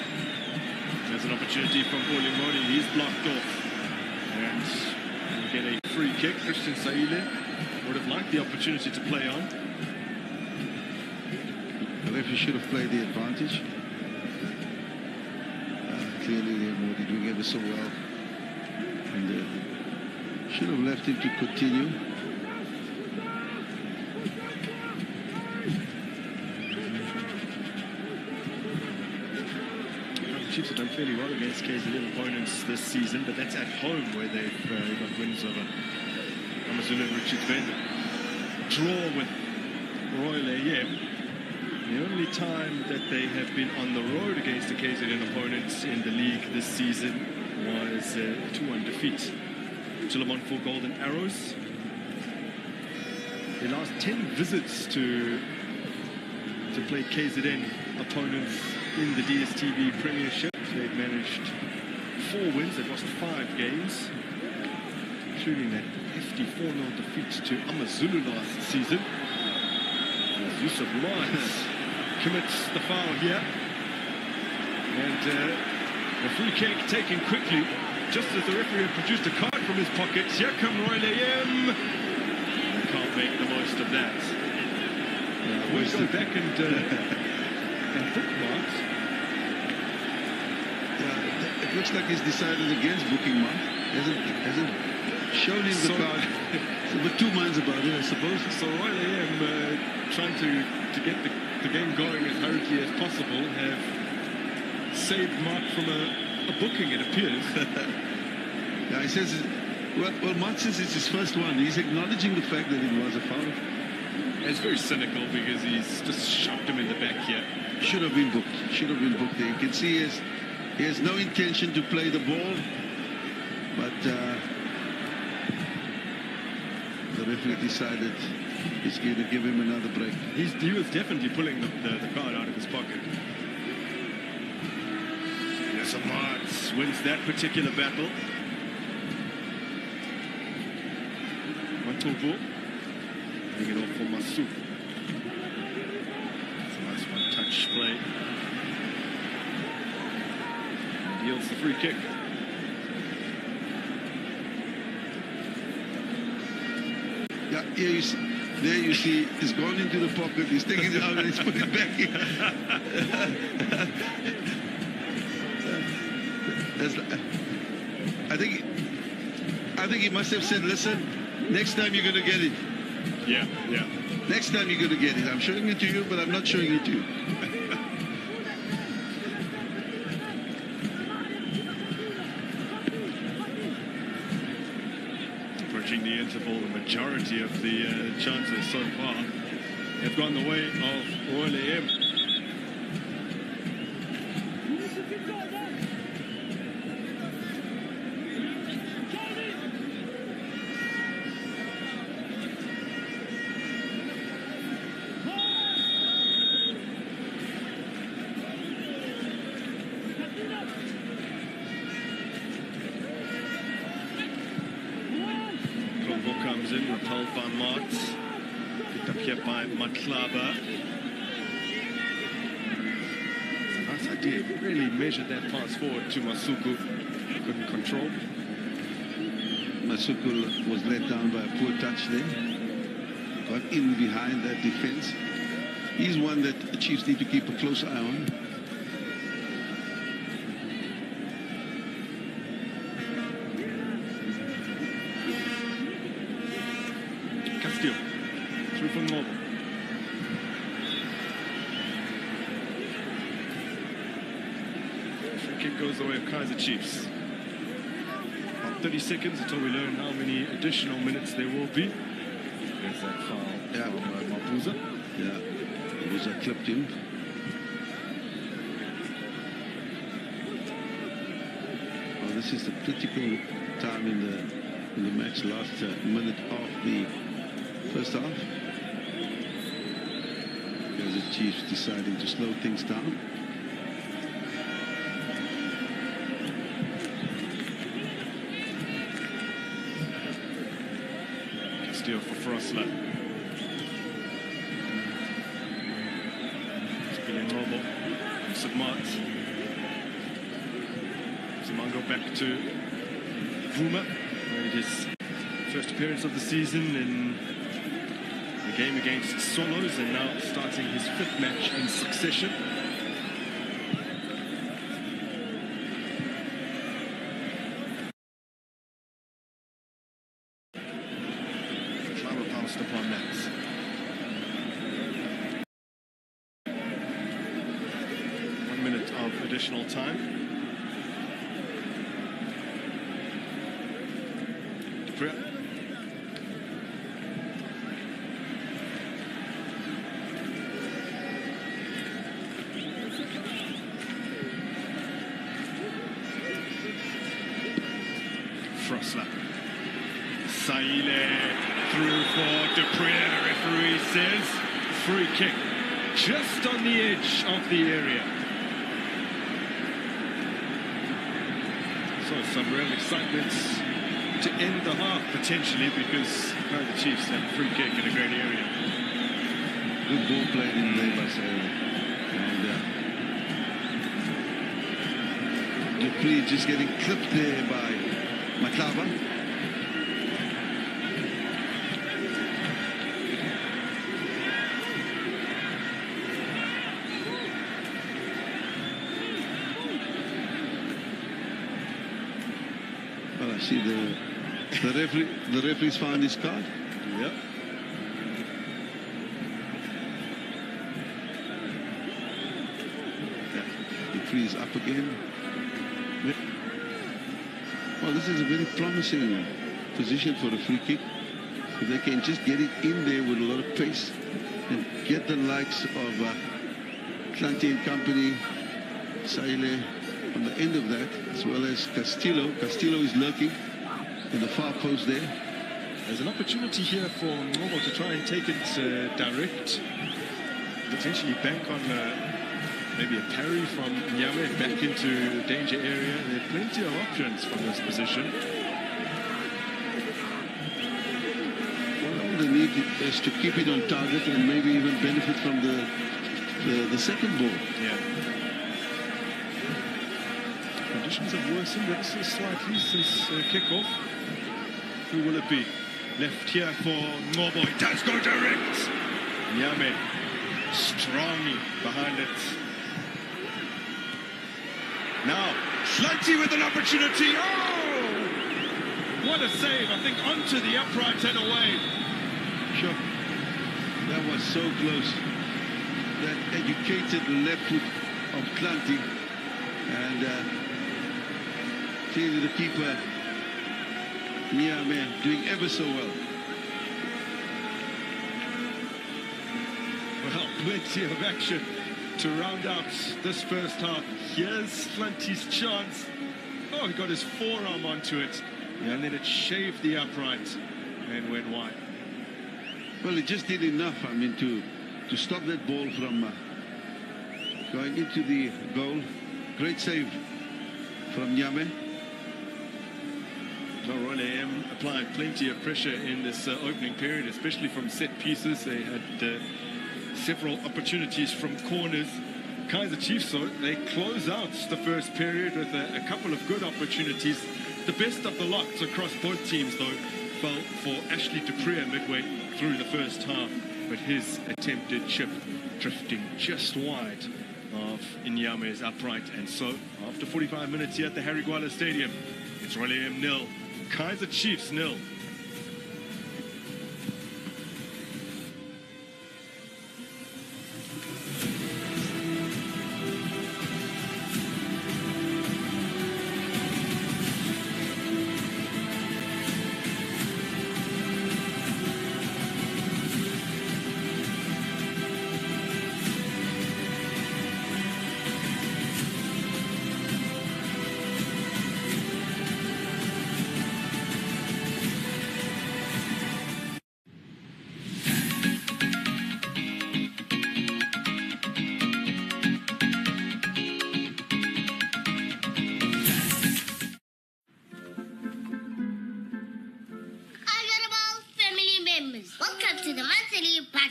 There's an opportunity from Pauline Modi. He's blocked off. And we'll get a free kick. Christian Saile would have liked the opportunity to play on. The referee should have played the advantage. Clearly, they're Modi doing ever so well. And should have left him to continue. Chiefs have done fairly well against KZN opponents this season, but that's at home where they've got wins over AmaZulu and Richards Bay. Draw with Royal AM. The only time that they have been on the road against the KZN opponents in the league this season was a 2-1 defeat. Chilamon for Golden Arrows. Their last 10 visits to play KZN opponents in the DSTV Premiership. They've managed 4 wins. They've lost 5 games, including that hefty 4-0 defeat to AmaZulu last season. As Yusuf Marks commits the foul here. And the free kick taken quickly, just as the referee had produced a card from his pockets. Here come Royal AM. They can't make the most of that. We'll go back and bookmarks. Yeah, it looks like he's decided against booking Mark. Hasn't shown him the card. So the 2 minds about it, I suppose. So Royal AM trying to get the game going as hurriedly as possible have saved Mark from a booking, it appears. Yeah, he says, well, Mark says it's his first one. He's acknowledging the fact that it was a foul. It's very cynical because he's just shoved him in the back here. Should have been booked. Should have been booked there. You can see he has no intention to play the ball, but the referee decided he's going to give him another break. He was definitely pulling the card out of his pocket. Yusuf Marks wins that particular battle. Matubu taking it off for Masu. It's a nice one-touch play. And yields the free kick. Yeah, there you see, he's gone into the pocket, he's taking it out and he's put it back in. I think he must have said, listen, next time you're going to get it. Yeah. Next time you're going to get it. I'm showing it to you, but I'm not showing it to you. Approaching the interval, the majority of the chances so far have gone the way of Royal AM. Repelled by Marks, picked up here by Matlaba. It's a nice idea. He really measured that pass forward to Masuku. Couldn't control. Masuku was let down by a poor touch there. Got in behind that defense. He's one that the Chiefs need to keep a close eye on. Through from Mobile. Free kick goes the way of Kaizer Chiefs. About 30 seconds until we learn how many additional minutes there will be. There's that foul from Mapuza. Yeah, Mapuza clipped him. this is the critical time in the match, last minute of the first half. There's the Chiefs deciding to slow things down. Castillo for Frosler. Spinning Robo. Submart. Simango back to Vuma. Made his first appearance of the season in the game against Solos, and now starting his 5th match in succession. Clara pounced upon that. Of additional time. Dupree. Frosler. Saile through for Dupree. Referee says free kick just on the edge of the area. So some real excitement to end the half potentially, because the Chiefs have a free kick in a great area. Good ball played in there by Saile. And Dupree just getting clipped there by Maklava. I see the referee's found his card. Yep. Dupree's up again. Well, this is a very promising position for a free kick. If they can just get it in there with a lot of pace and get the likes of Clanty and company, Saile on the end of that, as well as Castillo. Castillo is lurking in the far post there. There's an opportunity here for Ngobo to try and take it direct, potentially bank on maybe a parry from Nyame back into the danger area. There are plenty of options from this position. Well, all they need is to keep it on target and maybe even benefit from the second ball. Yeah. Conditions have worsened ever so slightly since kickoff. Who will it be? Left here for Ngobo. It does go direct. Nyame strong behind it. Now, Slanty with an opportunity. Oh! What a save. I think onto the upright and away. Sure. That was so close. That educated left foot of Clanty. And clearly the keeper, Nyame, doing ever so well. Well, plenty of action to round out this first half. Here's Slanty's chance. Oh, he got his forearm onto it. And then it shaved the upright and went wide. Well, it just did enough, I mean, to stop that ball from going into the goal. Great save from Nyame. Well, Royal AM applied plenty of pressure in this opening period, especially from set pieces. They had several opportunities from corners. Kaizer Chiefs, so they close out the first period with a couple of good opportunities. The best of the lots across both teams, though, fell for Ashley Dupree midway through the first half, but his attempted chip drifting just wide of Inyame's upright. And so, after 45 minutes here at the Harry Gwala Stadium, it's Royal AM 0, Kaizer Chiefs 0.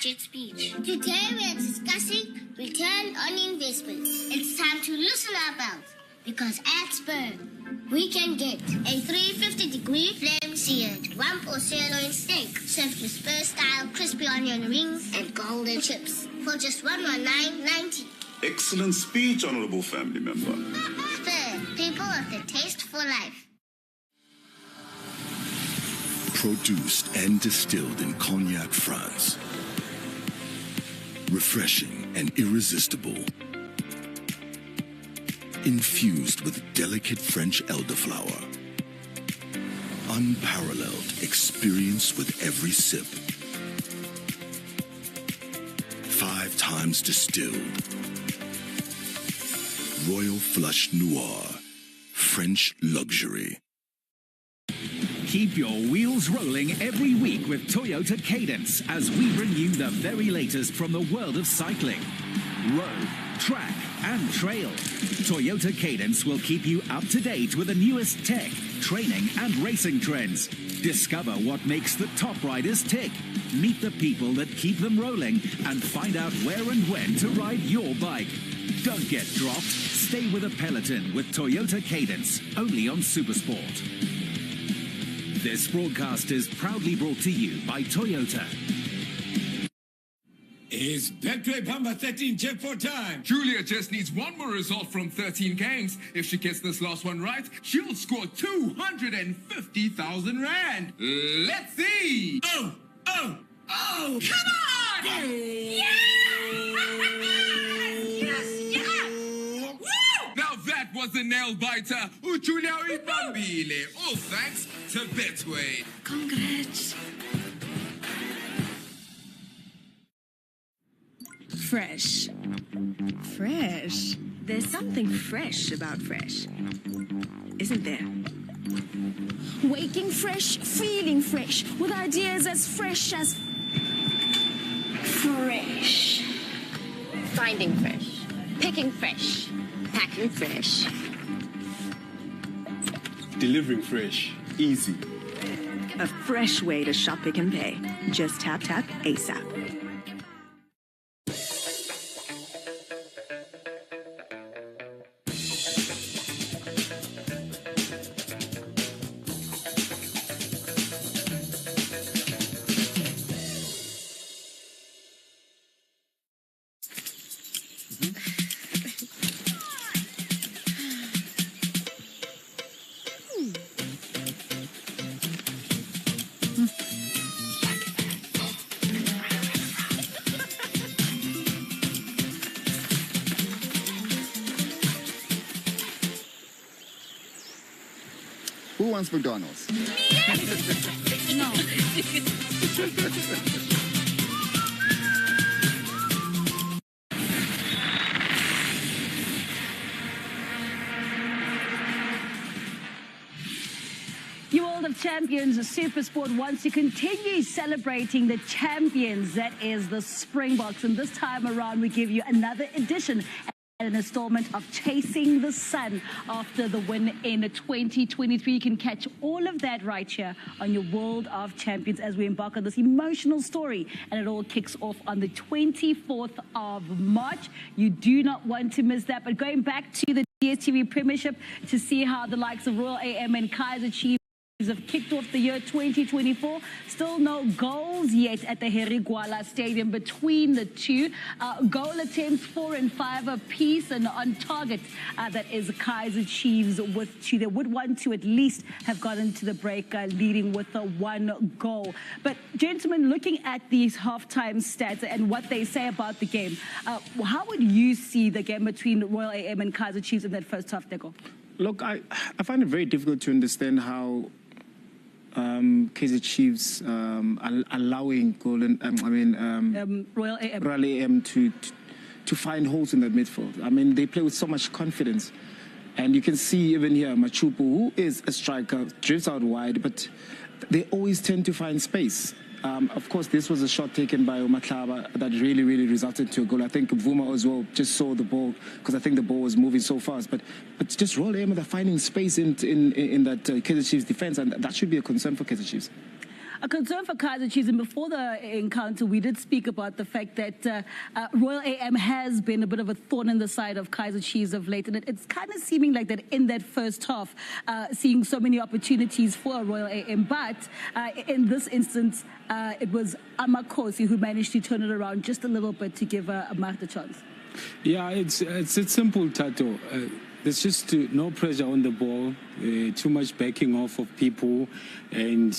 budget speech. Today we are discussing return on investment. It's time to loosen our belts because at Spur, we can get a 350-degree flame-seared rump or sirloin steak served with Spur-style crispy onion rings and golden chips for just $119.90. Excellent speech, honorable family member. Spur, people of the taste for life. Produced and distilled in Cognac, France. Refreshing and irresistible. Infused with delicate French elderflower. Unparalleled experience with every sip. 5 times distilled. Royal Flush Noir. French luxury. Keep your wheels rolling every week with Toyota Cadence as we bring you the very latest from the world of cycling. Road, track, and trail. Toyota Cadence will keep you up to date with the newest tech, training, and racing trends. Discover what makes the top riders tick. Meet the people that keep them rolling and find out where and when to ride your bike. Don't get dropped. Stay with a peloton with Toyota Cadence, only on Supersport. This broadcast is proudly brought to you by Toyota. It's Betway Pamba 13 jackpot time. Julia just needs one more result from 13 games. If she gets this last one right, she'll score 250,000 Rand. Let's see. Oh! Come on! Yeah! Now that was a nail biter. Julia Ibambile. All thanks to Betway. Congrats. Fresh. Fresh? There's something fresh about fresh, isn't there? Waking fresh, feeling fresh, with ideas as fresh as fresh. Finding fresh, picking fresh, packing fresh. Delivering fresh, easy. A fresh way to shop Pick and Pay. Just tap, tap, ASAP. Who wants McDonald's? No. You World of Champions Supersport wants to continue celebrating the champions, that is the Springboks. And this time around, we give you another edition, an installment of Chasing the Sun after the win in 2023. You can catch all of that right here on your World of Champions as we embark on this emotional story. And it all kicks off on the 24th of March. You do not want to miss that. But going back to the DStv Premiership to see how the likes of Royal AM and Kaizer Chiefs have kicked off the year 2024. Still no goals yet at the Herigwala Stadium between the two. Goal attempts 4 and 5 apiece, and on target that is Kaizer Chiefs with 2. They would want to at least have gotten to the break leading with a 1 goal. But gentlemen, looking at these halftime stats and what they say about the game, how would you see the game between Royal AM and Kaizer Chiefs in that first half, Deco? Look, I find it very difficult to understand how Kaizer Chiefs allowing Royal AM, Royal AM to find holes in that midfield. I mean, they play with so much confidence. And you can see even here, Machupu, who is a striker, drifts out wide, but they always tend to find space. Of course, this was a shot taken by Omatlaba that really resulted to a goal. I think Vuma as well just saw the ball because I think the ball was moving so fast. But just Royal AM, they're finding space in that Kaizer Chiefs defense, and that should be a concern for Kaizer Chiefs. a concern for Kaizer Chiefs, and before the encounter, we did speak about the fact that Royal AM has been a bit of a thorn in the side of Kaizer Chiefs of late, and it's kind of seeming like that in that first half, seeing so many opportunities for Royal AM, but in this instance, it was Amakhosi who managed to turn it around just a little bit to give Mark a chance. Yeah, it's simple, Tato. There's just no pressure on the ball, too much backing off of people, and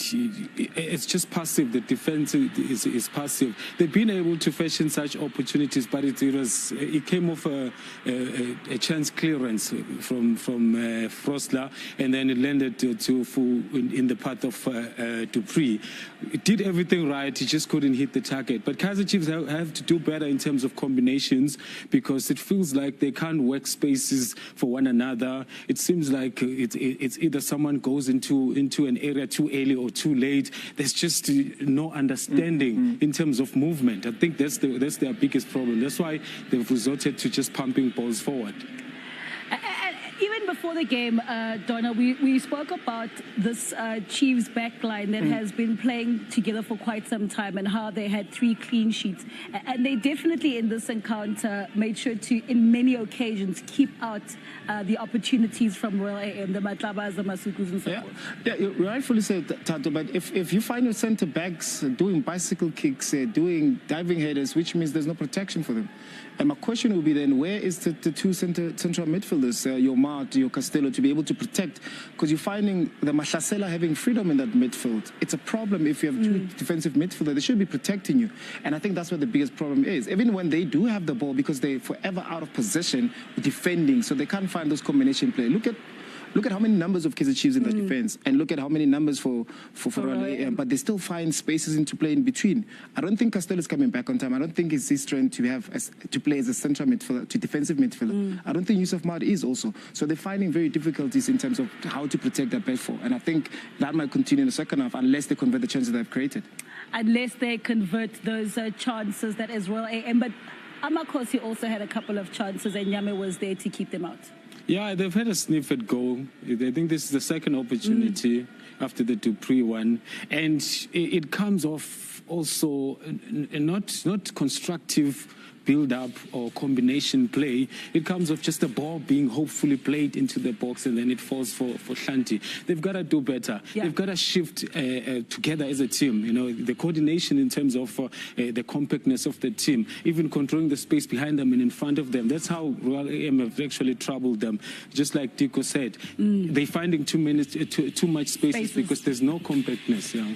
it's just passive. The defense is passive. They've been able to fashion such opportunities, but it came off a chance clearance from Frosler, and then it landed to in the path of Dupree. It did everything right. He just couldn't hit the target. But Kaizer Chiefs have to do better in terms of combinations, because it feels like they can't work spaces for one another. It seems like it's either someone goes into an area too early or too late. There's just no understanding in terms of movement. I think that's their biggest problem. That's why they've resorted to just pumping balls forward. Even before the game, Donna, we spoke about this Chiefs backline that has been playing together for quite some time, and how they had 3 clean sheets. And they definitely, in this encounter, made sure to, in many occasions, keep out the opportunities from Royal AM, the Matlabas, the Masukus, and so forth. Yeah, you rightfully said, Tato, but if you find your centre backs doing bicycle kicks, doing diving headers, which means there's no protection for them. And my question would be then, where is the 2 central midfielders, your Mart, your Castello, to be able to protect? Because you're finding the Mahlasela having freedom in that midfield. It's a problem if you have 2 defensive midfielders. They should be protecting you. And I think that's what the biggest problem is. Even when they do have the ball, because they're forever out of possession, defending, so they can't find those combination play. Look at how many numbers of Kaizer Chiefs in the defense, and look at how many numbers for AM, but they still find spaces into play in between. I don't think Castello is coming back on time. I don't think it's his strength to play as a central midfielder, to defensive midfielder. I don't think Yusuf Mahdi is also. So they're finding very difficulties in terms of how to protect that back four. And I think that might continue in the second half unless they convert the chances they've created. Unless they convert those chances that is Royal AM. But Amakhosi also had a couple of chances, and Nyame was there to keep them out. Yeah, they've had a sniff at goal. I think this is the second opportunity after the Dupree one. And it comes off also not constructive build-up or combination play. It comes off just the ball being hopefully played into the box, and then it falls for Shanti. They've got to do better. Yeah. They've got to shift together as a team. You know, the coordination in terms of the compactness of the team, even controlling the space behind them and in front of them. That's how Royal AM have actually troubled them. Just like Diko said, they're finding too much spaces because there's no compactness. Yeah.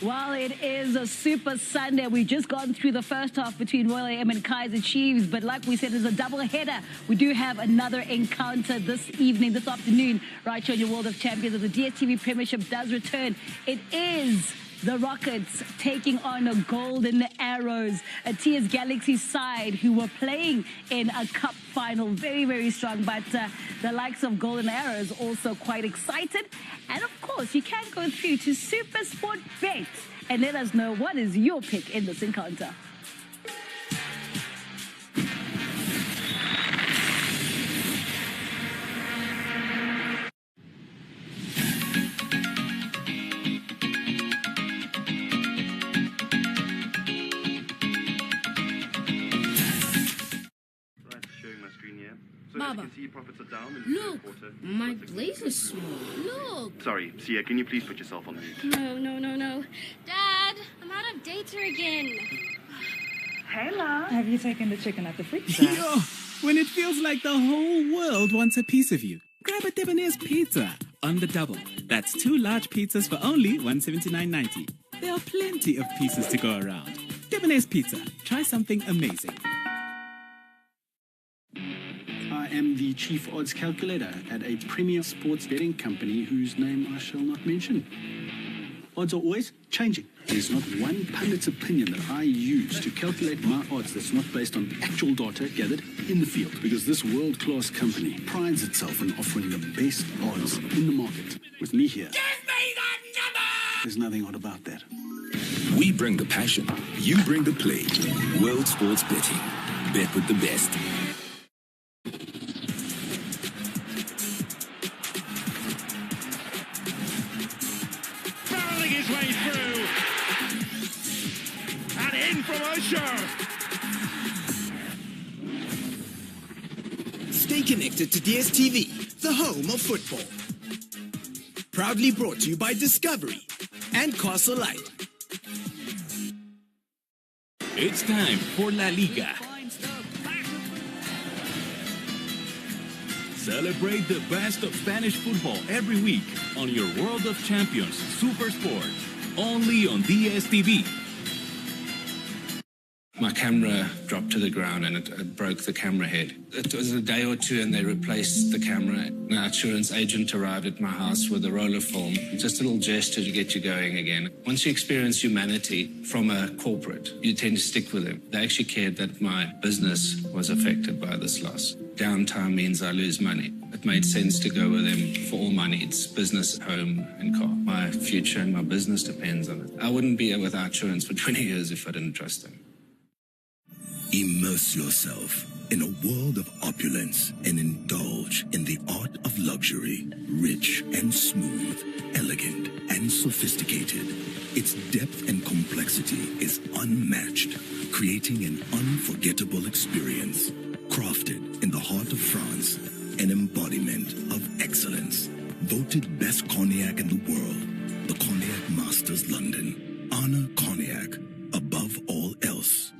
Well, it is a Super Sunday. We've just gone through the first half between Royal AM and Kaizer Chiefs, but like we said, it's a double header. We do have another encounter this evening, this afternoon, right here on your World of Champions, as the DStv Premiership does return. It is the Rockets taking on a Golden Arrows, a TS Galaxy side who were playing in a cup final. Very, very strong, but the likes of Golden Arrows also quite excited. And of course, you can go through to Super Sport Bet and let us know what is your pick in this encounter. Baba, look, my blaze is small. Look. Sorry, Sia, can you please put yourself on mute? No. Dad, I'm out of data again. Hey, love. Have you taken the chicken out the freezer? Yo, when it feels like the whole world wants a piece of you, grab a Debonair's pizza on the double. That's 2 large pizzas for only $179.90. There are plenty of pieces to go around. Debonair's Pizza. Try something amazing. I am the chief odds calculator at a premier sports betting company whose name I shall not mention. Odds are always changing. There's not one pundit's opinion that I use to calculate my odds that's not based on actual data gathered in the field, because this world-class company prides itself on offering the best odds in the market. With me here, give me that number! There's nothing odd about that. We bring the passion, you bring the play. World Sports Betting. Bet with the best. Barreling his way through. Kaizer! Stay connected to DSTV, the home of football. Proudly brought to you by Discovery and Castle Light. It's time for La Liga. Celebrate the best of Spanish football every week on your World of Champions Super Sport, only on DSTV. My camera dropped to the ground and it broke the camera head. It was a day or two and they replaced the camera. An insurance agent arrived at my house with a roll of film. Just a little gesture to get you going again. Once you experience humanity from a corporate, you tend to stick with them. They actually cared that my business was affected by this loss. Downtime means I lose money. It made sense to go with them for all my needs, business, home, and car. My future and my business depends on it. I wouldn't be without insurance for 20 years if I didn't trust them. Immerse yourself in a world of opulence and indulge in the art of luxury. Rich and smooth, elegant and sophisticated. Its depth and complexity is unmatched, creating an unforgettable experience. Crafted in the heart of France, an embodiment of excellence. Voted best cognac in the world, the Cognac Masters London. Honor cognac above all else.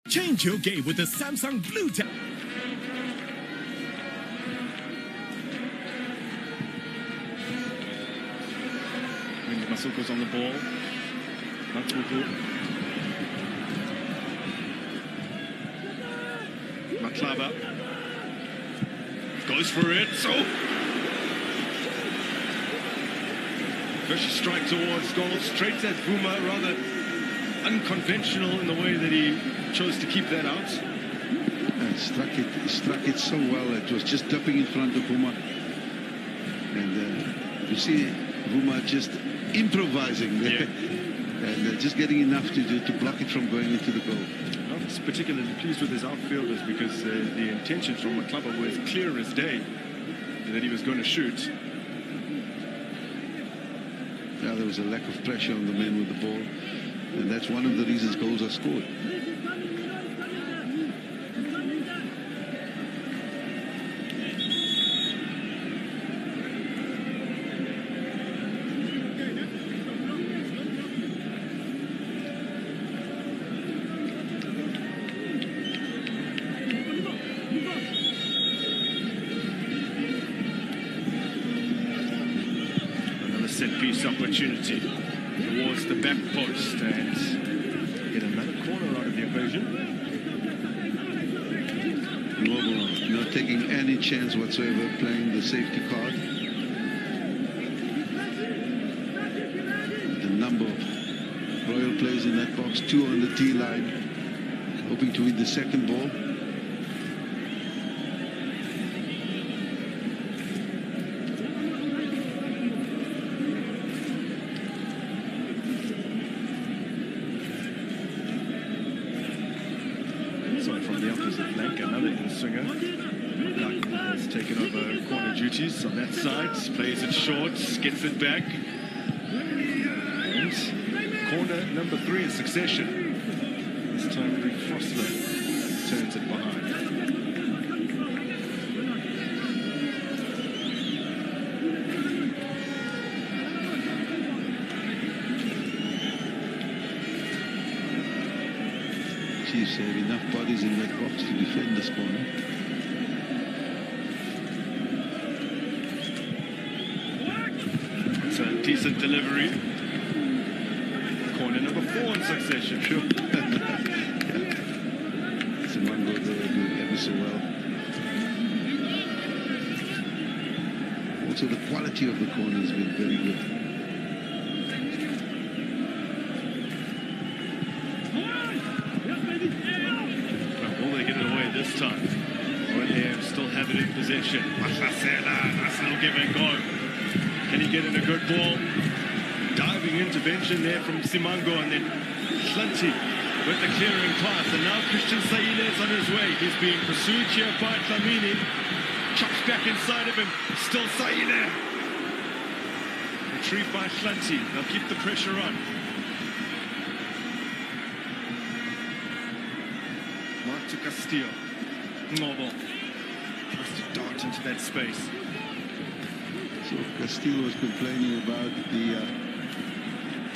Change your game with the Samsung Blue Tab. Masuko's on the ball. Matuku. Maklaba. Goes for it. So. Vicious strike towards goal. Straight at Vuma. Rather unconventional in the way that he chose to keep that out. And struck it so well. It was just dumping in front of Vuma. And you see Vuma just improvising there, and just getting enough to block it from going into the goal. I was particularly pleased with his outfielders because the intentions from Maklaba were as clear as day that he was going to shoot. Yeah, there was a lack of pressure on the men with the ball, and that's one of the reasons goals are scored. Set-piece opportunity towards the back post and get another corner out of the equation. Global not taking any chance whatsoever, playing the safety card. The number of Royal players in that box, 2 on the tee line, hoping to win the second ball. From the opposite flank, another in-swinger. Has taken over corner duties on that side, plays it short, gets it back. And corner number 3 in succession. This time Rick Frostler turns it behind. Chiefs have enough bodies in that box to defend this corner. It's a decent delivery. Corner number 4 in succession. Sure. Simango there doing ever so well. Also, the quality of the corner has been very good. This time, William still have it in possession. Nice little give and go. Can he get in a good ball? Diving intervention there from Simango, and then Hlanti with the clearing pass. And now Christian Saile is on his way. He's being pursued here by Dlamini. Chops back inside of him. Still Saile. Retrieved by Hlanti. They'll keep the pressure on. Mark to Castillo. Noble tries to dart into that space. So Castillo was complaining about the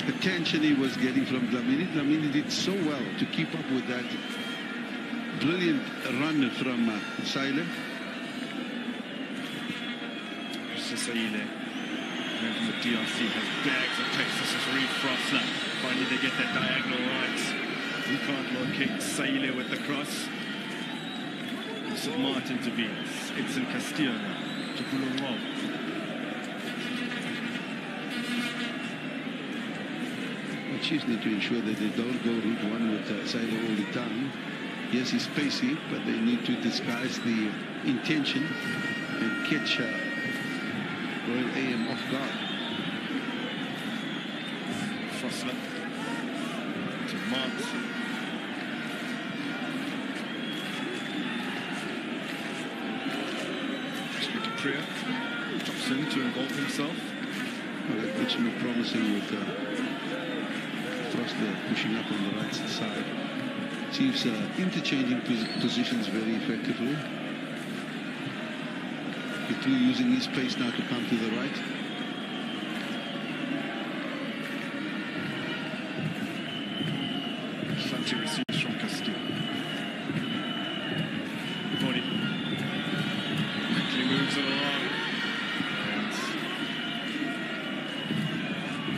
attention he was getting from Dlamini. Dlamini did so well to keep up with that brilliant run from Saile. Saile, man from the DRC, has bags of pace. This is Reed Frostler. Finally they get that diagonal right. He can't locate Saile with the cross. Yusuf Mart intervenes. Edson Castillo now. Chipulongo. The Chiefs need to ensure that they don't go route one with Saile all the time. Yes, he's pacey, but they need to disguise the intention and catch Royal AM off guard. Frostler to Mart. Priya drops in to involve himself. Well, that looks more promising with Frostler pushing up on the right side. Chiefs interchanging positions very effectively. Pitu using his pace now to come to the right. Santi receives from Castillo. Tony quickly moves it along. And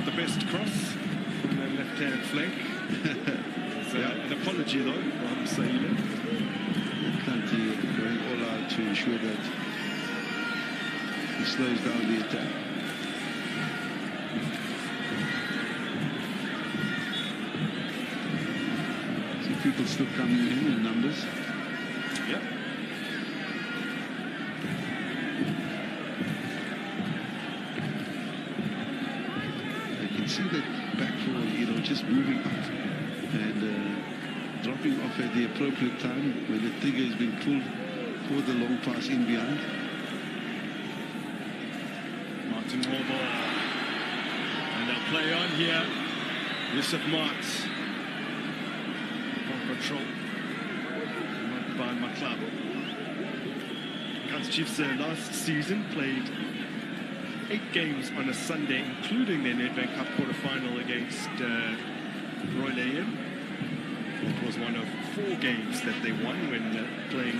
the best cross from the left-hand flank. An apology though from Saile. Kanti going all out to ensure that he slows down the attack. See people still coming in numbers. Yep. You can see that back four, just moving up and dropping off at the appropriate time when the trigger has been pulled for the long pass in behind. Martin Morball. And they'll play on here. Yusuf Mart. On control. Marked by Maklab. Kaizer Chiefs last season played 8 games on a Sunday, including their Nedbank Cup quarter-final against Royal AM. It was one of 4 games that they won when playing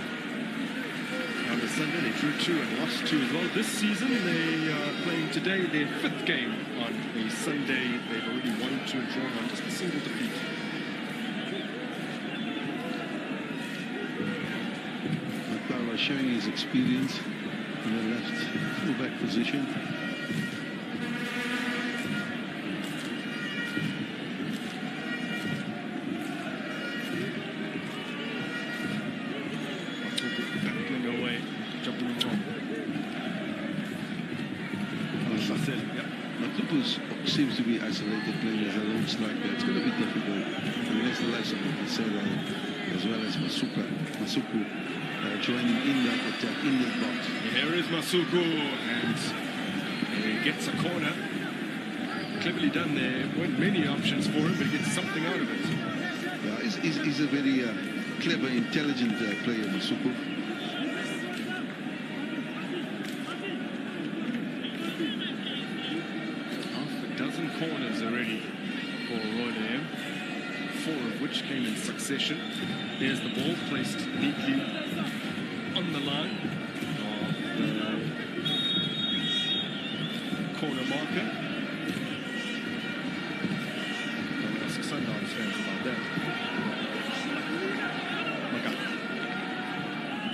on a Sunday. They drew 2 and lost 2 as well. This season they are playing today their 5th game on a Sunday. They've already won 2 and drawn 1, just a single defeat. Makala showing his experience in the left fullback position. Seems to be isolated playing as a lone striker. It's going to be difficult unless the likes of Kaizer as well as Masuku joining in that attack, in that box. Here is Masuku, and he gets a corner. Cleverly done there. Weren't many options for him, but he gets something out of it. Yeah, he's a very clever, intelligent player, Masuku. Corners already for Royal AM, 4 of which came in succession. There's the ball placed neatly on the line of the corner marker. Don't ask Sundowns fans about that.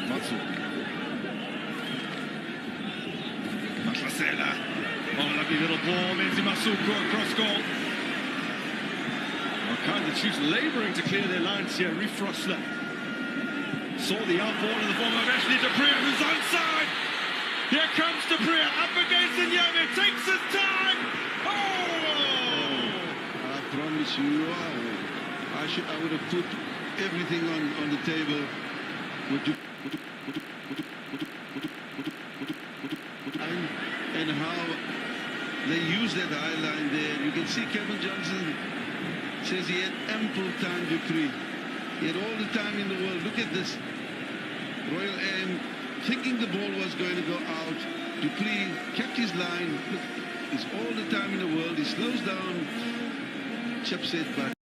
Matsu. Maklasela. Oh, lovely little ball, Menzi Masuku across goal. Kaizer Chiefs labouring to clear their lines here. Reef Frostler saw the out ball in the form of Ashley Dupree, who's onside. Here comes Dupree up against Inyame, takes his time. Oh! I promise you, I I would have put everything on the table. And how they use that high line there. You can see Kevin Johnson says he had ample time, Dupree. He had all the time in the world. Look at this. Royal Aim thinking the ball was going to go out. Dupree kept his line. Look, he's all the time in the world. He slows down, chips it back.